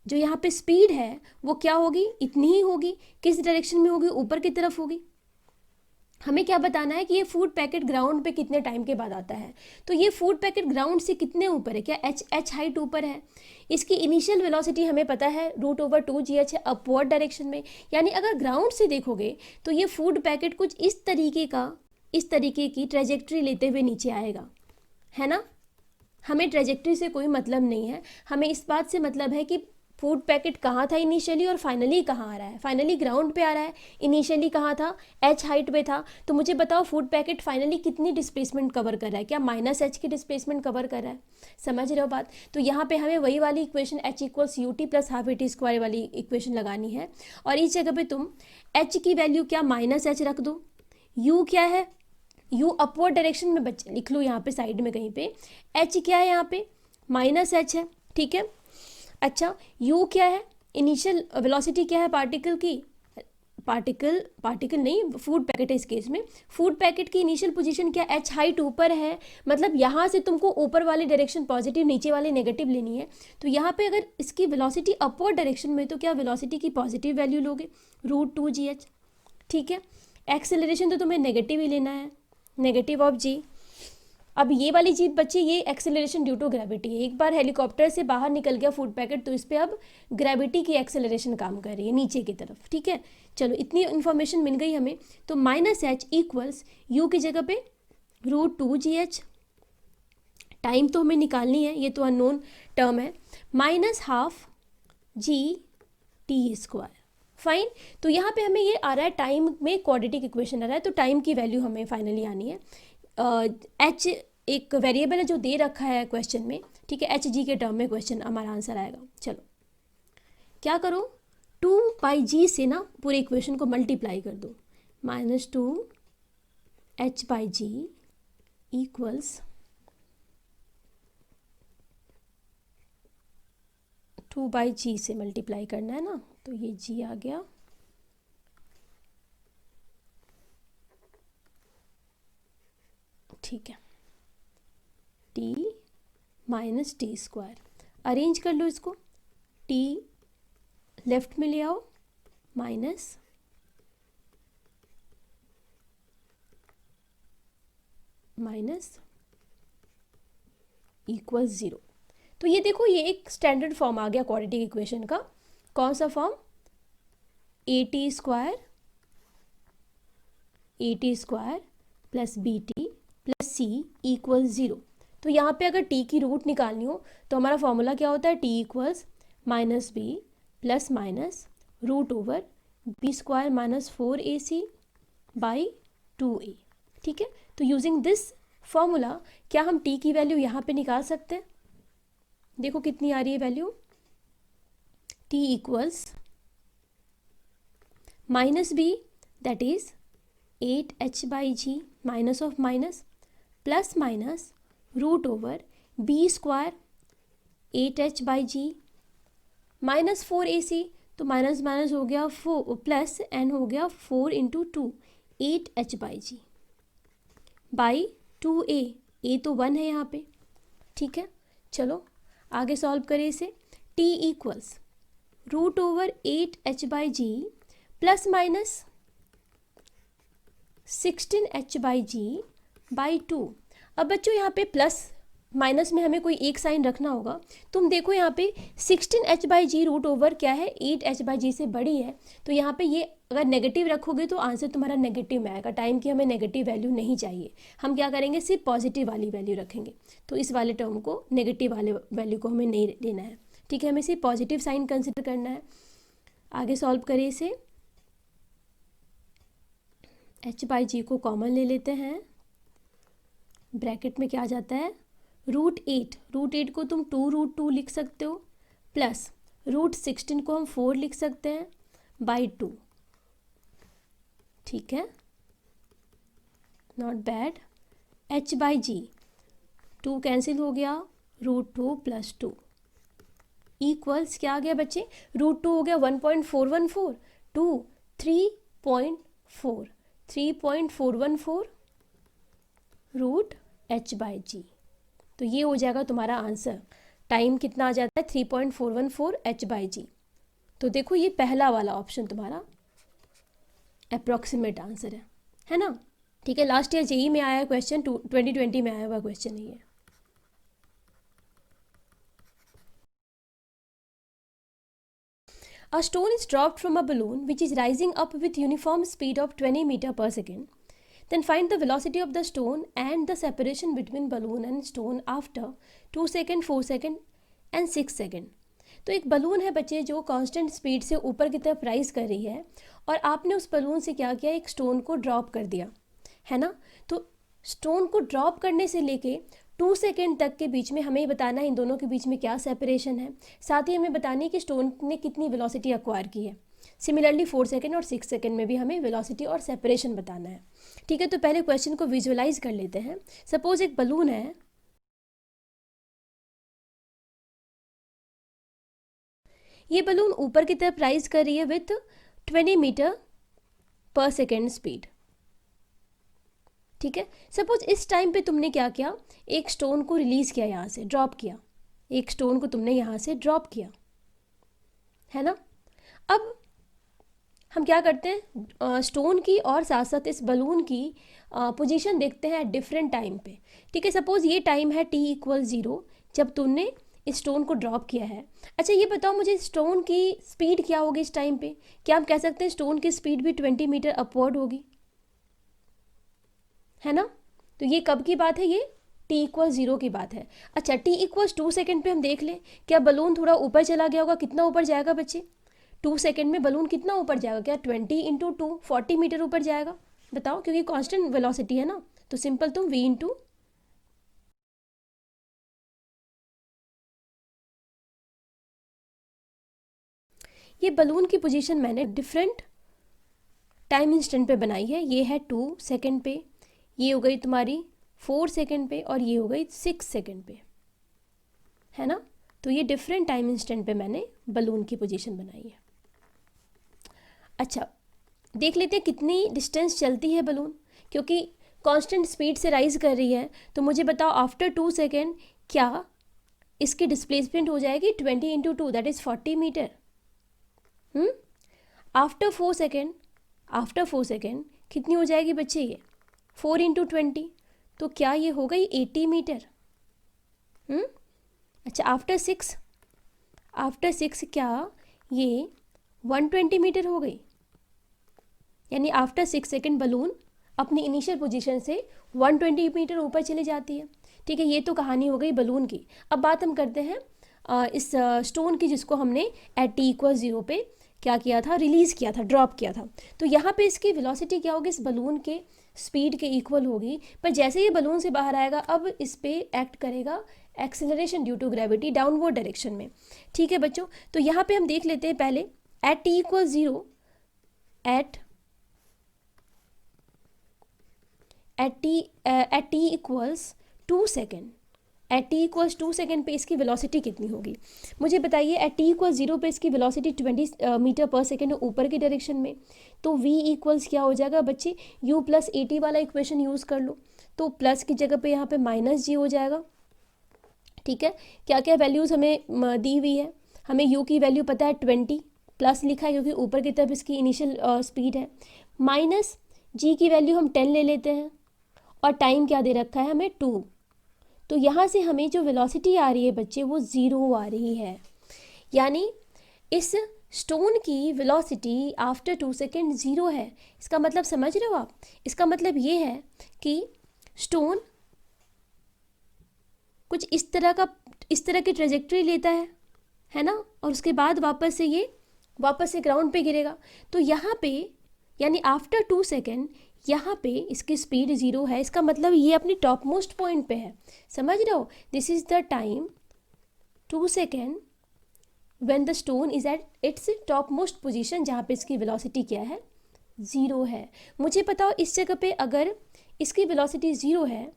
जो यहाँ पे स्पीड है वो क्या होगी, इतनी ही होगी। किस डायरेक्शन में होगी, ऊपर की तरफ होगी। हमें क्या बताना है कि ये फूड पैकेट ग्राउंड पे कितने टाइम के बाद आता है। तो ये फूड पैकेट ग्राउंड से कितने ऊपर है, क्या एच हाइट ऊपर है। इसकी इनिशियल वेलोसिटी हमें पता है √2/2gh है अपवर्ड डायरेक्शन में। यानी अगर ग्राउंड से देखोगे तो ये फूड पैकेट कुछ इस तरीके की ट्रेजेक्ट्री लेते हुए नीचे आएगा, है ना। हमें ट्रेजेक्ट्री से कोई मतलब नहीं है, हमें इस बात से मतलब है कि फूड पैकेट कहाँ था इनिशियली और फाइनली कहाँ आ रहा है। फाइनली ग्राउंड पे आ रहा है, इनिशियली कहाँ था, एच हाइट पे था। तो मुझे बताओ फूड पैकेट फाइनली कितनी डिस्प्लेसमेंट कवर कर रहा है, क्या -h की डिस्प्लेसमेंट कवर कर रहा है। समझ रहे हो बात। तो यहाँ पे हमें वही वाली इक्वेशन h = ut + ½ at² वाली इक्वेशन लगानी है। और इस जगह पे तुम h की वैल्यू क्या -h रख दो। u क्या है, u अपवर्ड डायरेक्शन में बच्चे लिख लो यहाँ पे साइड में कहीं पे। h क्या है यहाँ पे, -h है, ठीक है। अच्छा, u क्या है, इनिशियल वेलोसिटी क्या है पार्टिकल की, पार्टिकल नहीं, फूड पैकेट है इस केस में। फूड पैकेट की इनिशियल पोजीशन क्या, h हाइट ऊपर है। मतलब यहाँ से तुमको ऊपर वाले डायरेक्शन पॉजिटिव, नीचे वाले नेगेटिव लेनी है। तो यहाँ पे अगर इसकी वेलोसिटी अपवर्ड डायरेक्शन में, तो क्या वेलोसिटी की पॉजिटिव वैल्यू लोगे, √2gh, ठीक है। एक्सेलरेशन तो तुम्हें नेगेटिव ही लेना है, -g। अब ये वाली चीज बच्चे, ये एक्सेलरेशन ड्यू टू ग्रेविटी है। एक बार हेलीकॉप्टर से बाहर निकल गया फूड पैकेट तो इस पर अब ग्रेविटी की एक्सेलरेशन काम कर रही है नीचे की तरफ, ठीक है। चलो इतनी इन्फॉर्मेशन मिल गई हमें। तो -h = u की जगह पे √2gh, टाइम तो हमें निकालनी है, ये तो अननोन टर्म है, -12 g/t²। फाइन। तो यहाँ पे हमें ये आ रहा है टाइम में क्वाड्रेटिक इक्वेशन आ रहा है, तो टाइम की वैल्यू हमें फाइनली आनी है। h एक वेरिएबल है जो दे रखा है क्वेश्चन में, ठीक है। hg के टर्म में क्वेश्चन हमारा आंसर आएगा। चलो क्या करो, 2/g से ना पूरे इक्वेशन को मल्टीप्लाई कर दो। -2h/g = 2/g से मल्टीप्लाई करना है ना, तो ये g आ गया, ठीक है। t - t², अरेंज कर लो इसको, t लेफ्ट में ले आओ, माइनस = 0। तो ये देखो, ये एक स्टैंडर्ड फॉर्म आ गया क्वाड्रेटिक इक्वेशन का। कौन सा फॉर्म, at² + bt + c = 0। तो यहाँ पे अगर t की रूट निकालनी हो तो हमारा फॉर्मूला क्या होता है, t = -b ±√/b² - 4ac/2a, ठीक है। तो यूजिंग दिस फॉर्मूला क्या हम t की वैल्यू यहाँ पे निकाल सकते हैं। देखो कितनी आ रही है value, t = -b that is 8h/g minus of minus ± √/b² 8h/g -4ac, तो माइनस माइनस हो गया 4 प्लस n हो गया 4 × 2 8h/g बाई 2a, a तो 1 है यहाँ पे, ठीक है। चलो आगे सॉल्व करें इसे। t = √8h/g ± 16h/g/2। अब बच्चों यहाँ पे प्लस माइनस में हमें कोई एक साइन रखना होगा। तुम देखो यहाँ पे 16h/g √ओवर क्या है, 8h/g से बड़ी है। तो यहाँ पे ये अगर नेगेटिव रखोगे तो आंसर तुम्हारा नेगेटिव में आएगा। टाइम की हमें नेगेटिव वैल्यू नहीं चाहिए, हम क्या करेंगे, सिर्फ पॉजिटिव वाली वैल्यू रखेंगे। तो इस वाले टर्म को, नेगेटिव वाले वैल्यू को हमें नहीं लेना है, ठीक है। हमें सिर्फ पॉजिटिव साइन कंसिडर करना है। आगे सॉल्व करें इसे। h/g को कॉमन ले लेते हैं, ब्रैकेट में क्या आ जाता है, √8 को तुम 2√2 लिख सकते हो, प्लस √16 को हम 4 लिख सकते हैं बाई 2, ठीक है, नॉट बैड। h/g 2 कैंसिल हो गया, √2 + 2 इक्वल्स क्या आ गया बच्चे, √2 हो गया 1.414, 2 3.4 3.414 √h/g। तो ये हो जाएगा तुम्हारा आंसर टाइम कितना आ जाता है 3.414 h/g। तो देखो ये पहला वाला ऑप्शन तुम्हारा अप्रॉक्सीमेट आंसर है ना। ठीक है, लास्ट ईयर जेई में आया क्वेश्चन, 2020 में आया हुआ क्वेश्चन है ये। A stone is dropped from a balloon which is rising up with uniform speed of 20 meter per second. Then find the velocity of the stone and the separation between balloon and stone after 2 second, 4 second and 6 second. तो एक balloon है बच्चे जो constant speed से ऊपर की तरफ rise कर रही है और आपने उस बलून से क्या किया, एक स्टोन को ड्रॉप कर दिया है ना। तो स्टोन को ड्रॉप करने से लेके 2 सेकेंड तक के बीच में हमें बताना है इन दोनों के बीच में क्या सेपरेशन है, साथ ही हमें बतानी है कि स्टोन ने कितनी वेलोसिटी एक्वायर की है। सिमिलरली 4 सेकेंड और 6 सेकेंड में भी हमें वेलोसिटी और सेपरेशन बताना है। ठीक है, तो पहले क्वेश्चन को विजुअलाइज कर लेते हैं। सपोज एक बलून है, ये बलून ऊपर की तरफ राइज कर रही है विथ 20 मीटर पर सेकेंड स्पीड। ठीक है, सपोज इस टाइम पे तुमने क्या किया, एक स्टोन को रिलीज किया, यहाँ से ड्रॉप किया, एक स्टोन को तुमने यहाँ से ड्रॉप किया है ना। अब हम क्या करते हैं, स्टोन की और साथ साथ इस बलून की पोजीशन देखते हैं डिफरेंट टाइम पे। ठीक है, सपोज ये टाइम है t=0 जब तुमने इस स्टोन को ड्रॉप किया है। अच्छा ये बताओ मुझे स्टोन की स्पीड क्या होगी इस टाइम पे, क्या हम कह सकते हैं स्टोन की स्पीड भी 20 मीटर अपवर्ड होगी, है ना। तो ये कब की बात है, ये t=0 की बात है। अच्छा t=2 सेकेंड पे हम देख लें, क्या बलून थोड़ा ऊपर चला गया होगा, कितना ऊपर जाएगा बच्चे, 2 सेकेंड में बलून कितना ऊपर जाएगा, क्या 20 × 2 40 मीटर ऊपर जाएगा, बताओ, क्योंकि कांस्टेंट वेलोसिटी है ना। तो सिंपल तुम v × ये बलून की पोजीशन मैंने डिफरेंट टाइम इंस्टेंट पे बनाई है। ये है 2 सेकेंड पे, ये हो गई तुम्हारी 4 सेकेंड पे और ये हो गई 6 सेकेंड पे, है ना। तो ये डिफरेंट टाइम इंस्टेंट पे मैंने बलून की पोजीशन बनाई है। अच्छा देख लेते हैं कितनी डिस्टेंस चलती है बलून, क्योंकि कांस्टेंट स्पीड से राइज कर रही है। तो मुझे बताओ आफ्टर 2 सेकेंड क्या इसकी डिस्प्लेसमेंट हो जाएगी 20 × 2 that is 40 metre. After 4 second, after 4 second कितनी हो जाएगी बच्चे, ये 4 × 20, तो क्या ये हो गई 80 मीटर। अच्छा आफ्टर 6, आफ्टर 6 क्या ये 120 मीटर हो गई, यानी आफ्टर 6 सेकेंड बलून अपनी इनिशियल पोजीशन से 120 मीटर ऊपर चली जाती है। ठीक है, ये तो कहानी हो गई बलून की। अब बात हम करते हैं इस स्टोन की, जिसको हमने एट t=0 पे क्या किया था, रिलीज़ किया था, ड्रॉप किया था। तो यहाँ पे इसकी वेलोसिटी क्या होगी, इस बलून के स्पीड के इक्वल होगी। पर जैसे ये बलून से बाहर आएगा अब इस पे एक्ट करेगा acceleration due to gravity downward direction में। ठीक है बच्चों, तो यहाँ पे हम देख लेते हैं पहले at t=0, at t=2 second, at t=2 second पे इसकी वेलोसिटी कितनी होगी मुझे बताइए। एट t=0 पे इसकी वेलोसिटी 20 मीटर पर सेकेंड ऊपर की डायरेक्शन में। तो v क्या हो जाएगा बच्चे, u + at वाला इक्वेशन यूज़ कर लो, तो प्लस की जगह पे यहाँ पे -g हो जाएगा। ठीक है, क्या क्या वैल्यूज़ हमें दी हुई है, हमें u की वैल्यू पता है 20, प्लस लिखा है क्योंकि ऊपर की तरफ इसकी इनिशियल स्पीड है, -g की वैल्यू हम 10 ले लेते हैं और टाइम क्या दे रखा है हमें 2। तो यहाँ से हमें जो वेलोसिटी आ रही है बच्चे वो 0 आ रही है, यानी इस स्टोन की वेलोसिटी आफ्टर 2 सेकेंड 0 है। इसका मतलब समझ रहे हो आप, इसका मतलब ये है कि स्टोन कुछ इस तरह की ट्रेजेक्ट्री लेता है ना, और उसके बाद वापस से ग्राउंड पे गिरेगा। तो यहाँ पे यानी आफ्टर 2 सेकेंड यहाँ पे इसकी स्पीड 0 है, इसका मतलब ये अपनी टॉप मोस्ट पॉइंट पे है, समझ रहे हो। This is the time 2 second when the stone is at its top most position, जहाँ पे इसकी वेलोसिटी क्या है 0 है। मुझे बताओ इस जगह पे अगर इसकी वेलोसिटी 0 है,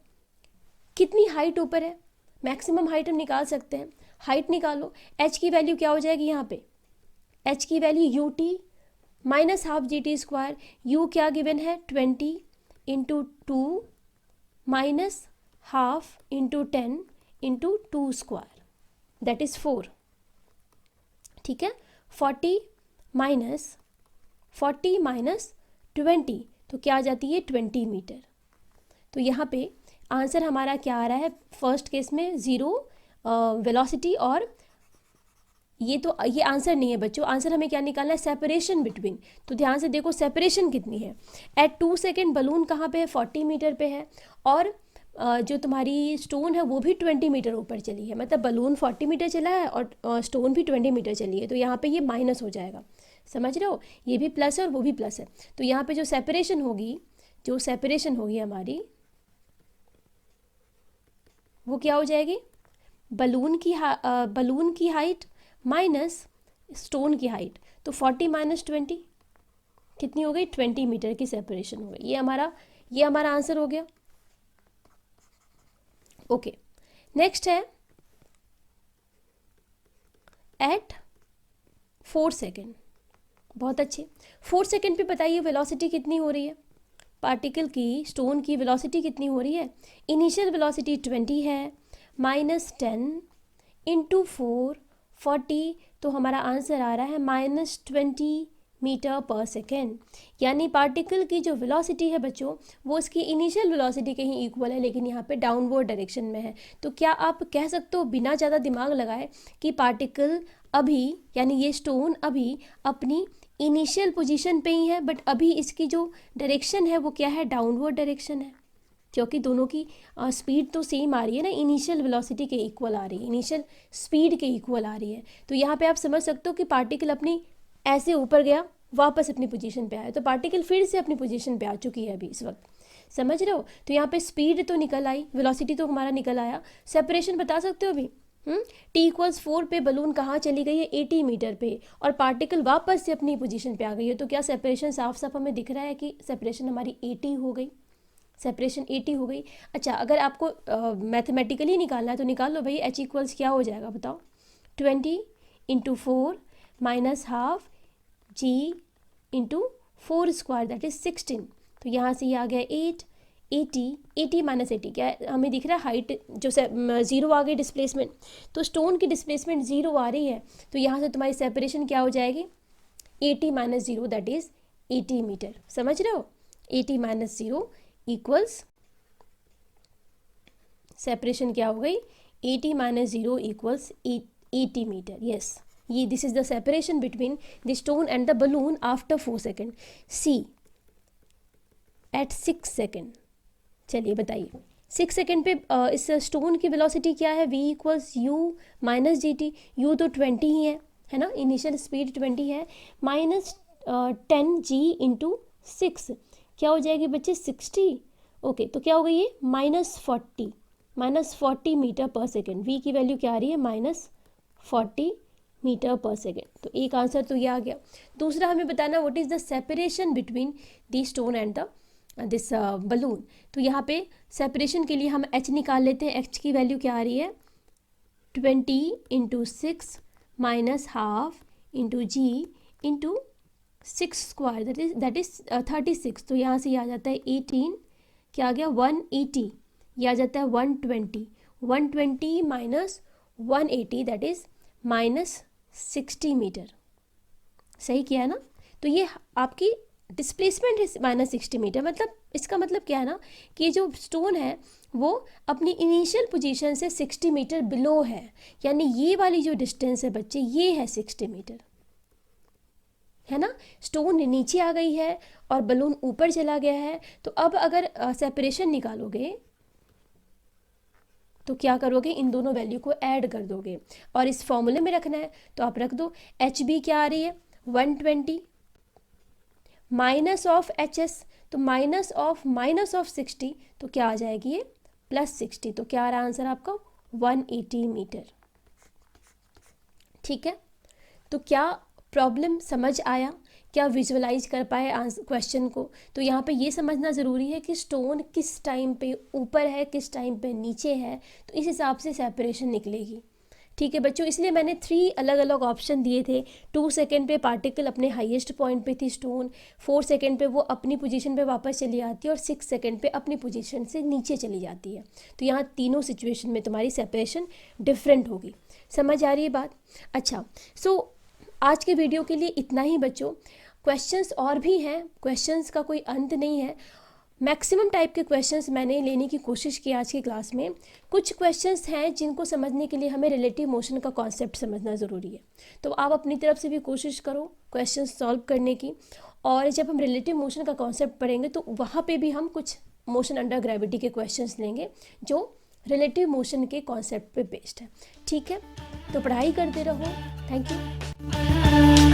कितनी हाइट ऊपर है, मैक्सिमम हाइट हम निकाल सकते हैं, हाइट निकालो। h की वैल्यू क्या हो जाएगी यहाँ पे, h की वैल्यू ut -12 GT², u क्या गिवन है 20 × 2 -12 × 10 × 2²। दैट इज़ 4, ठीक है। 40 माइनस 20 तो क्या आ जाती है 20 मीटर। तो यहाँ पे आंसर हमारा क्या आ रहा है, फर्स्ट केस में 0 वेलोसिटी, और ये आंसर नहीं है बच्चों, आंसर हमें क्या निकालना है, सेपरेशन बिटवीन। तो ध्यान से देखो सेपरेशन कितनी है, एट 2 सेकेंड बलून कहाँ पे है, 40 मीटर पे है, और जो तुम्हारी स्टोन है वो भी 20 मीटर ऊपर चली है, मतलब बलून 40 मीटर चला है और स्टोन भी 20 मीटर चली है, तो यहाँ पे ये माइनस हो जाएगा, समझ रहे हो, ये भी प्लस है और वो भी प्लस है। तो यहाँ पे जो सेपरेशन होगी हमारी, वो क्या हो जाएगी, बलून की हाइट माइनस स्टोन की हाइट, तो 40 माइनस 20 कितनी हो गई, 20 मीटर की सेपरेशन हो गई। ये हमारा आंसर हो गया। ओके, नेक्स्ट है एट 4 सेकेंड। बहुत अच्छे, 4 सेकेंड पे बताइए वेलोसिटी कितनी हो रही है, पार्टिकल की, स्टोन की वेलोसिटी कितनी हो रही है, इनिशियल वेलोसिटी 20 है, -10 इंटू 4 40, तो हमारा आंसर आ रहा है -20 मीटर पर सेकेंड। यानी पार्टिकल की जो वेलोसिटी है बच्चों, वो उसकी इनिशियल वेलोसिटी के ही इक्वल है, लेकिन यहाँ पे डाउनवर्ड डायरेक्शन में है। तो क्या आप कह सकते हो बिना ज़्यादा दिमाग लगाए कि पार्टिकल अभी, यानी ये स्टोन अभी अपनी इनिशियल पोजीशन पे ही है, बट अभी इसकी जो डायरेक्शन है वो क्या है, डाउनवर्ड डायरेक्शन है, क्योंकि दोनों की स्पीड तो सेम आ रही है ना, इनिशियल वेलोसिटी के इक्वल आ रही है, इनिशियल स्पीड के इक्वल आ रही है। तो यहाँ पे आप समझ सकते हो कि पार्टिकल अपनी ऐसे ऊपर गया, वापस अपनी पोजीशन पे आया, तो पार्टिकल फिर से अपनी पोजीशन पे आ चुकी है अभी इस वक्त, समझ रहे हो। तो यहाँ पे स्पीड तो निकल आई, वेलोसिटी तो हमारा निकल आया, सेपरेशन बता सकते हो अभी, t=4 पे बलून कहाँ चली गई है, 80 मीटर पे, और पार्टिकल वापस से अपनी पोजीशन पे आ गई है। तो क्या सेपरेशन साफ साफ हमें दिख रहा है कि सेपरेशन हमारी 80 हो गई, सेपरेशन 80 हो गई। अच्छा, अगर आपको मैथमेटिकली निकालना है तो निकाल लो भाई, h क्या हो जाएगा बताओ, 20 into 4 minus half g into 4 square that is 16। तो यहाँ से ये आ गया 80 माइनस 80 क्या हमें दिख रहा है, हाइट जो 0 आ गई डिस्प्लेसमेंट, तो स्टोन की डिस्प्लेसमेंट 0 आ रही है, तो यहाँ से तुम्हारी सेपरेशन क्या हो जाएगी, 80 माइनस 0 दैट इज 80 मीटर, समझ रहे हो, 80 माइनस 0 इक्वल्स, सेपरेशन क्या हो गई, 80 माइनस 0 इक्वल्स 80 मीटर। यस, ये this is the separation between the stone and the balloon after 4 second. See at 6 second, चलिए बताइए 6 सेकेंड पे इस स्टोन की वेलोसिटी क्या है, v equals u minus G T, you तो 20 ही है ना, इनिशियल स्पीड 20 है, माइनस 10 g इंटू 6 क्या हो जाएगी बच्चे 60। ओके, तो क्या हो गई ये -40 मीटर पर सेकेंड, v की वैल्यू क्या आ रही है, -40 मीटर पर सेकेंड। तो एक आंसर तो ये आ गया। दूसरा हमें बताना what is the separation between the stone and the this balloon. तो यहाँ पे सेपरेशन के लिए हम h निकाल लेते हैं, h की वैल्यू क्या आ रही है, 20 into 6 minus half into g into 6 square that is 36। तो यहाँ से ये आ जाता है 18, क्या आ गया 180, ये आ जाता है 120 माइनस 180 दैट इज -60 मीटर, सही किया है ना। तो ये आपकी डिस्प्लेसमेंट है -60 मीटर, मतलब इसका मतलब क्या है ना कि ये जो स्टोन है वो अपनी इनिशियल पोजीशन से 60 मीटर बिलो है, यानी ये वाली जो डिस्टेंस है बच्चे ये है 60 मीटर, है ना। स्टोन नीचे आ गई है और बलून ऊपर चला गया है, तो अब अगर सेपरेशन निकालोगे तो क्या करोगे, इन दोनों वैल्यू को ऐड कर दोगे और इस फॉर्मूले में रखना है, तो आप रख दो। एच बी क्या आ रही है 120 माइनस ऑफ एच एस, तो माइनस ऑफ -60, तो क्या आ जाएगी ये +60, तो क्या आ रहा आंसर आपका 180 मीटर। ठीक है, तो क्या प्रॉब्लम समझ आया, क्या विजुअलाइज कर पाए क्वेश्चन को। तो यहाँ पे ये समझना ज़रूरी है कि स्टोन किस टाइम पे ऊपर है, किस टाइम पे नीचे है, तो इस हिसाब से सेपरेशन निकलेगी। ठीक है बच्चों, इसलिए मैंने 3 अलग अलग ऑप्शन दिए थे। 2 सेकेंड पे पार्टिकल अपने हाईएस्ट पॉइंट पे थी स्टोन, 4 सेकेंड पे वो अपनी पोजीशन पे वापस चली आती है और 6 सेकेंड पे अपनी पोजीशन से नीचे चली जाती है। तो यहाँ तीनों सिचुएशन में तुम्हारी सेपरेशन डिफरेंट होगी। समझ आ रही है बात? अच्छा, सो आज के वीडियो के लिए इतना ही बच्चों। क्वेश्चंस और भी हैं, क्वेश्चंस का कोई अंत नहीं है। मैक्सिमम टाइप के क्वेश्चंस मैंने लेने की कोशिश की आज की क्लास में। कुछ क्वेश्चंस हैं जिनको समझने के लिए हमें रिलेटिव मोशन का कॉन्सेप्ट समझना ज़रूरी है, तो आप अपनी तरफ से भी कोशिश करो क्वेश्चंस सॉल्व करने की। और जब हम रिलेटिव मोशन का कॉन्सेप्ट पढ़ेंगे तो वहाँ पे भी हम कुछ मोशन अंडर ग्रेविटी के क्वेश्चंस लेंगे जो रिलेटिव मोशन के कॉन्सेप्ट पे बेस्ड है। ठीक है, तो पढ़ाई करते रहो। Thank you.